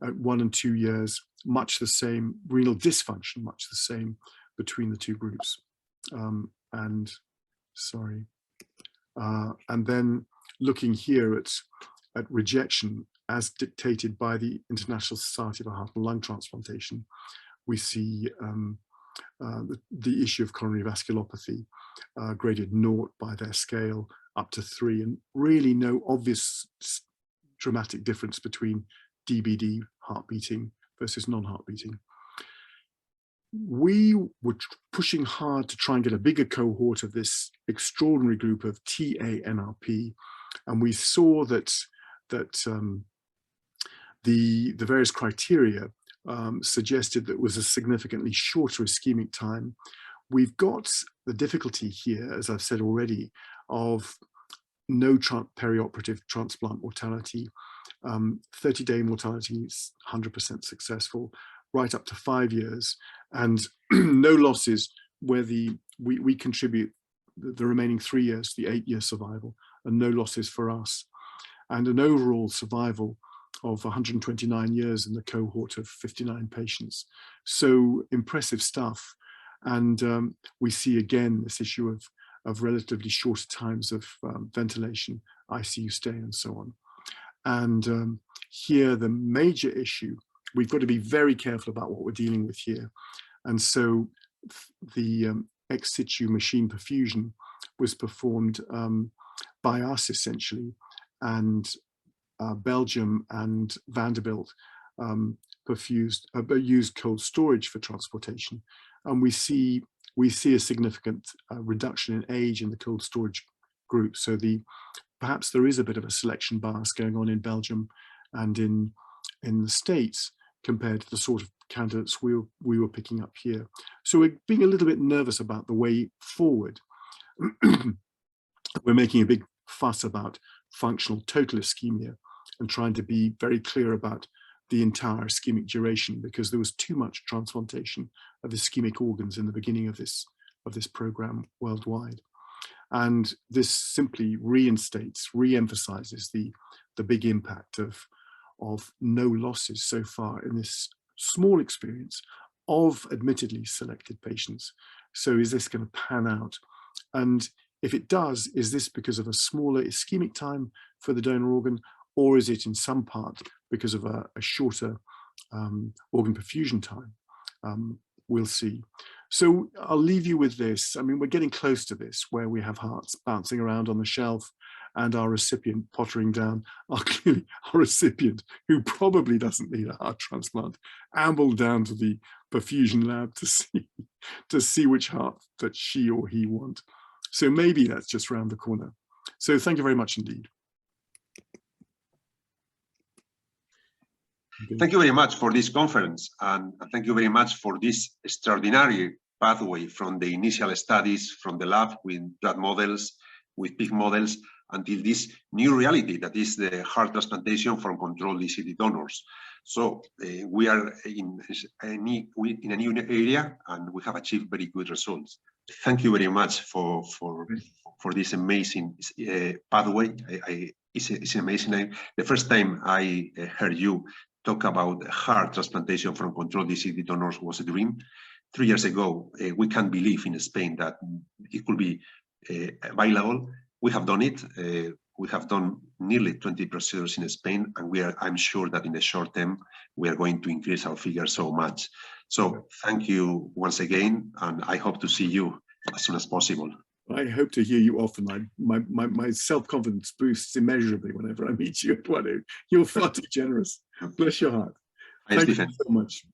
at 1 and 2 years, much the same, renal dysfunction, much the same between the two groups. And then looking here at rejection as dictated by the International Society for Heart and Lung Transplantation, we see the issue of coronary vasculopathy graded 0 by their scale up to 3, and really no obvious dramatic difference between DBD heart beating versus non-heart beating. We were pushing hard to try and get a bigger cohort of this extraordinary group of TA-NRP, and we saw that the various criteria suggested that it was a significantly shorter ischemic time. We've got the difficulty here, as I've said already, of no perioperative transplant mortality. 30-day mortality is 100% successful, right up to 5 years, and no losses where we contribute the remaining 3 years, the 8-year survival, and no losses for us, and an overall survival of 129 years in the cohort of 59 patients. So impressive stuff. And we see again this issue of relatively shorter times of ventilation, ICU stay, and so on. And here the major issue, we've got to be very careful about what we're dealing with here. And so the ex situ machine perfusion was performed by us essentially, and Belgium and Vanderbilt used cold storage for transportation, and we see a significant reduction in age in the cold storage group. So perhaps there is a bit of a selection bias going on in Belgium and in the States compared to the sort of candidates we were picking up here. So we're being a little bit nervous about the way forward. We're making a big fuss about functional total ischemia and trying to be very clear about the entire ischemic duration, because there was too much transplantation of ischemic organs in the beginning of this program worldwide. And this simply re-emphasizes the big impact of no losses so far in this small experience of admittedly selected patients. So is this going to pan out? And if it does, is this because of a smaller ischemic time for the donor organ, or is it in some part because of a shorter organ perfusion time? We'll see. So I'll leave you with this. I mean, we're getting close to this, where we have hearts bouncing around on the shelf and our recipient pottering down. Our recipient, who probably doesn't need a heart transplant, ambled down to the perfusion lab to see which heart that she or he want. So maybe that's just round the corner. So thank you very much indeed. Thank you very much for this conference, and thank you very much for this extraordinary pathway from the initial studies from the lab with blood models, with pig models, until this new reality that is the heart transplantation from controlled DCD donors. So we are in a new area, and we have achieved very good results. Thank you very much for this amazing pathway. It's amazing. The first time I heard you talk about heart transplantation from controlled DCD donors was a dream. 3 years ago, we can't believe in Spain that it could be available. We have done it. We have done nearly 20 procedures in Spain, and I'm sure that in the short term, we are going to increase our figures so much. So thank you once again, and I hope to see you as soon as possible. I hope to hear you often. My self-confidence boosts immeasurably whenever I meet you at 1. You're far too generous. Bless your heart. Thank you so much.